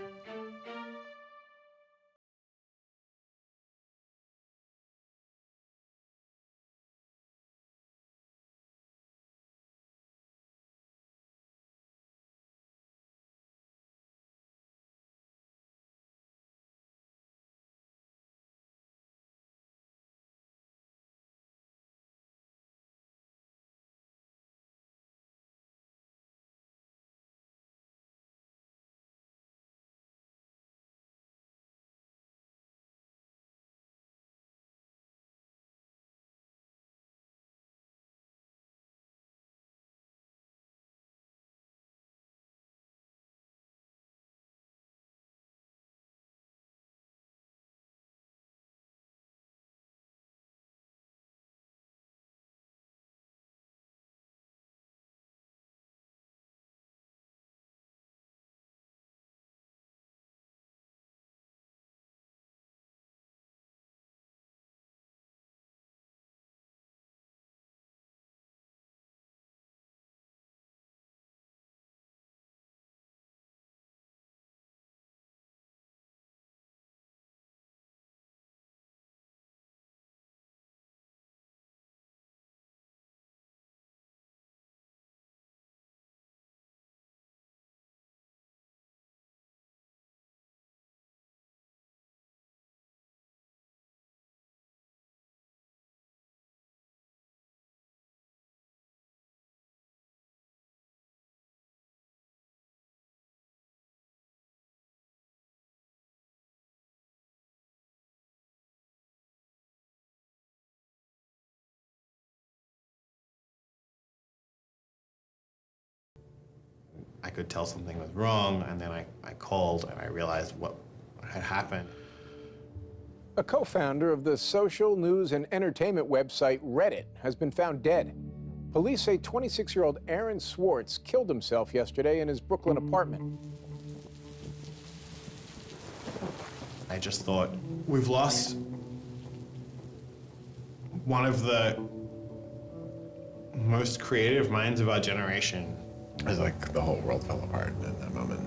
I could tell something was wrong, and then I called and I realized what had happened. A co-founder of the social news and entertainment website Reddit has been found dead. Police say 26-year-old Aaron Swartz killed himself yesterday in his Brooklyn apartment. I just thought, we've lost one of the most creative minds of our generation. It was like the whole world fell apart in that moment.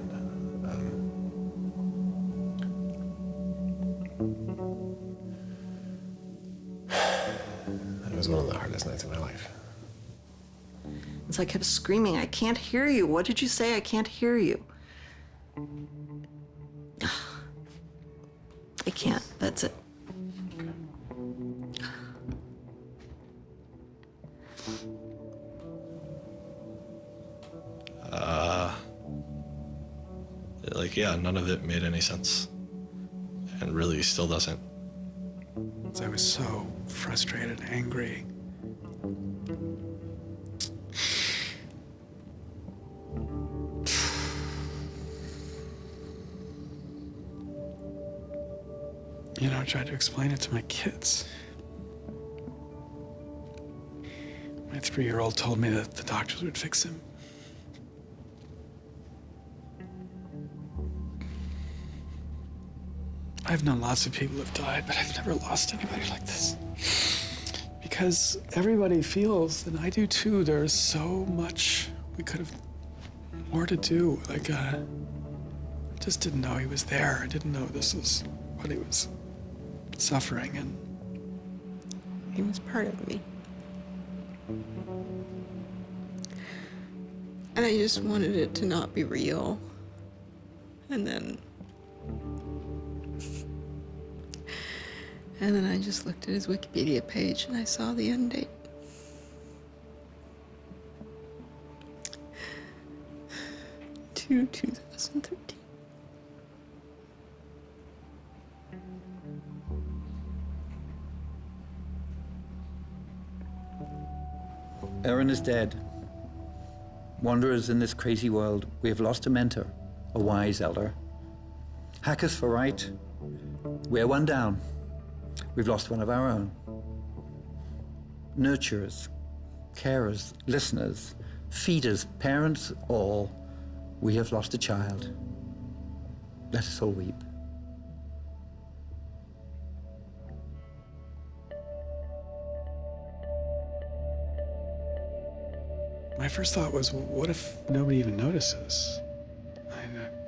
That was one of the hardest nights of my life. As I kept screaming, I can't hear you. What did you say? I can't hear you. I can't. That's it. Yeah, none of it made any sense. And really still doesn't. I was so frustrated, angry. You know, I tried to explain it to my kids. My 3-year-old told me that the doctors would fix him. I've known lots of people who've died, but I've never lost anybody like this. Because everybody feels, and I do too, there's so much we could have more to do. Like, I just didn't know he was there. I didn't know this is what he was suffering, and he was part of me. And I just wanted it to not be real. And then I just looked at his Wikipedia page and I saw the end date. To 2013. Aaron is dead. Wanderers in this crazy world, we have lost a mentor, a wise elder. Hackers for right, we're one down. We've lost one of our own. Nurturers, carers, listeners, feeders, parents, all, we have lost a child. Let us all weep. my first thought was, well, what if nobody even notices?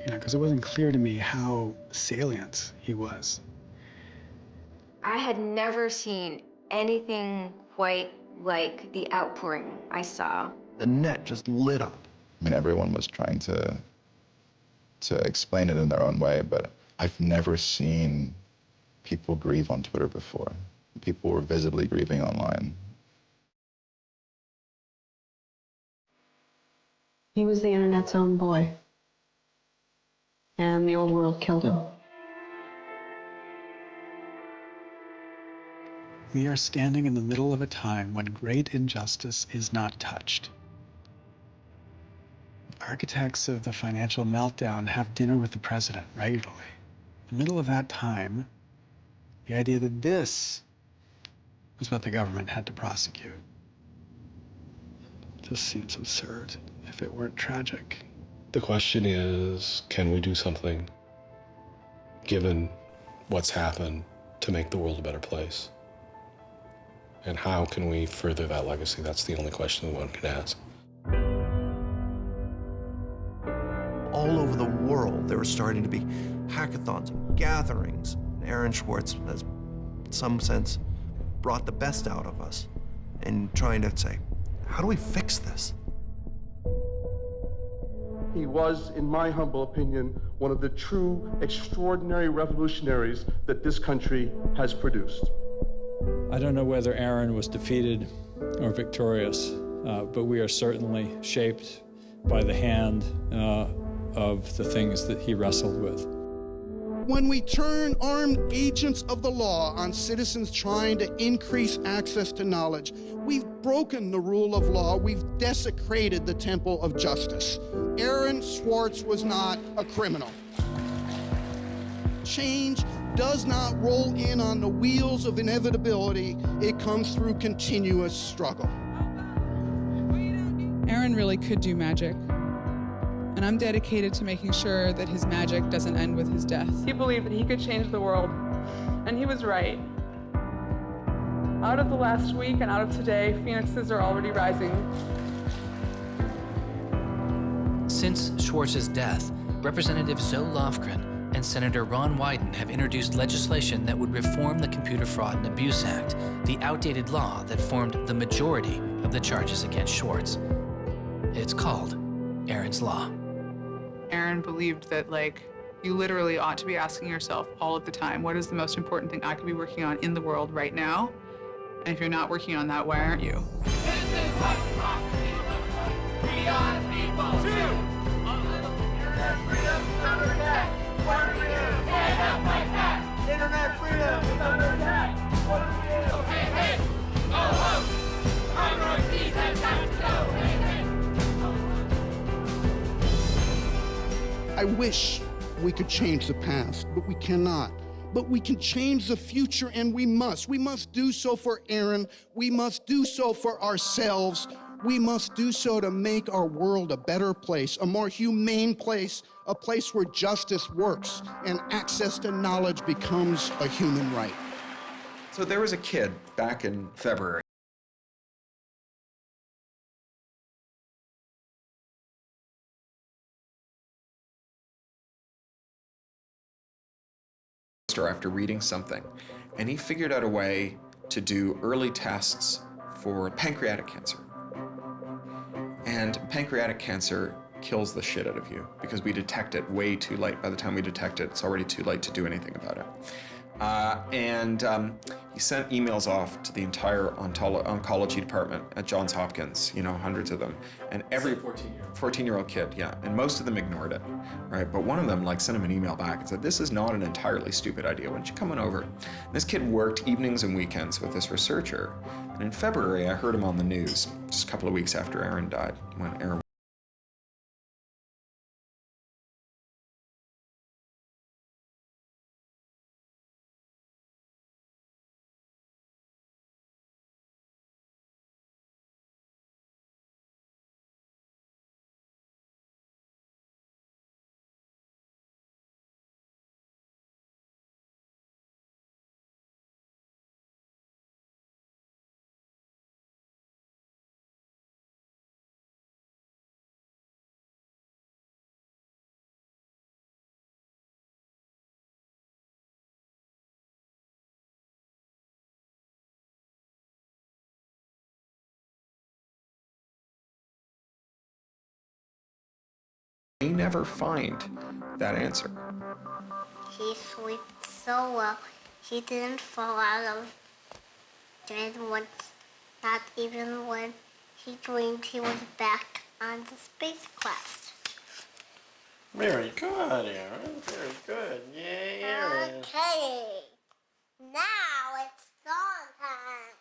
Because it wasn't clear to me how salient he was. I had never seen anything quite like the outpouring I saw. The net just lit up. I mean, everyone was trying to explain it in their own way, but I've never seen people grieve on Twitter before. People were visibly grieving online. He was the internet's own boy. And the old world killed him. We are standing in the middle of a time when great injustice is not touched. Architects of the financial meltdown have dinner with the president regularly. In the middle of that time, the idea that this was what the government had to prosecute just seems absurd if it weren't tragic. The question is, can we do something, given what's happened, to make the world a better place? And how can we further that legacy? That's the only question that one can ask. All over the world, there were starting to be hackathons, gatherings. Aaron Swartz has, in some sense, brought the best out of us in trying to say, how do we fix this? He was, in my humble opinion, one of the true extraordinary revolutionaries that this country has produced. I don't know whether Aaron was defeated or victorious, but we are certainly shaped by the hand of the things that he wrestled with. When we turn armed agents of the law on citizens trying to increase access to knowledge, we've broken the rule of law, we've desecrated the temple of justice. Aaron Swartz was not a criminal. Change does not roll in on the wheels of inevitability, it comes through continuous struggle. Aaron really could do magic. And I'm dedicated to making sure that his magic doesn't end with his death. He believed that he could change the world, and he was right. Out of the last week and out of today, phoenixes are already rising. Since Swartz's death, Representative Zoe Lofgren and and Senator Ron Wyden have introduced legislation that would reform the Computer Fraud and Abuse Act, the outdated law that formed the majority of the charges against Swartz. It's called Aaron's Law. Aaron believed that, like, you literally ought to be asking yourself all of the time, what is the most important thing I could be working on in the world right now? And if you're not working on that, why aren't you? This is what democracy looks like. We are the people too. A little internet freedom is under attack. What do we do? Stand up like that. Internet freedom is under attack. What do we do? Hey, hey, go home. Our Northeast has got to go. Hey, hey, go home. I wish we could change the past, but we cannot. But we can change the future, and we must. We must do so for Aaron. We must do so for ourselves. We must do so to make our world a better place, a more humane place, a place where justice works and access to knowledge becomes a human right. So there was a kid back in February. After reading something, and he figured out a way to do early tests for pancreatic cancer. And pancreatic cancer kills the shit out of you because we detect it way too late. By the time we detect it, it's already too late to do anything about it. He sent emails off to the entire oncology department at Johns Hopkins, you know, hundreds of them. And every 14-year-old kid, yeah. And most of them ignored it, right? But one of them sent him an email back and said, this is not an entirely stupid idea. Why don't you come on over? And this kid worked evenings and weekends with this researcher. And in February, I heard him on the news just a couple of weeks after Aaron died, when Aaron may never find that answer. He slept so well, he didn't fall out of bed once, not even when he dreamed he was back on the spacecraft. Very good, Aaron. Very good. Yay, Aaron. Okay, now it's song time.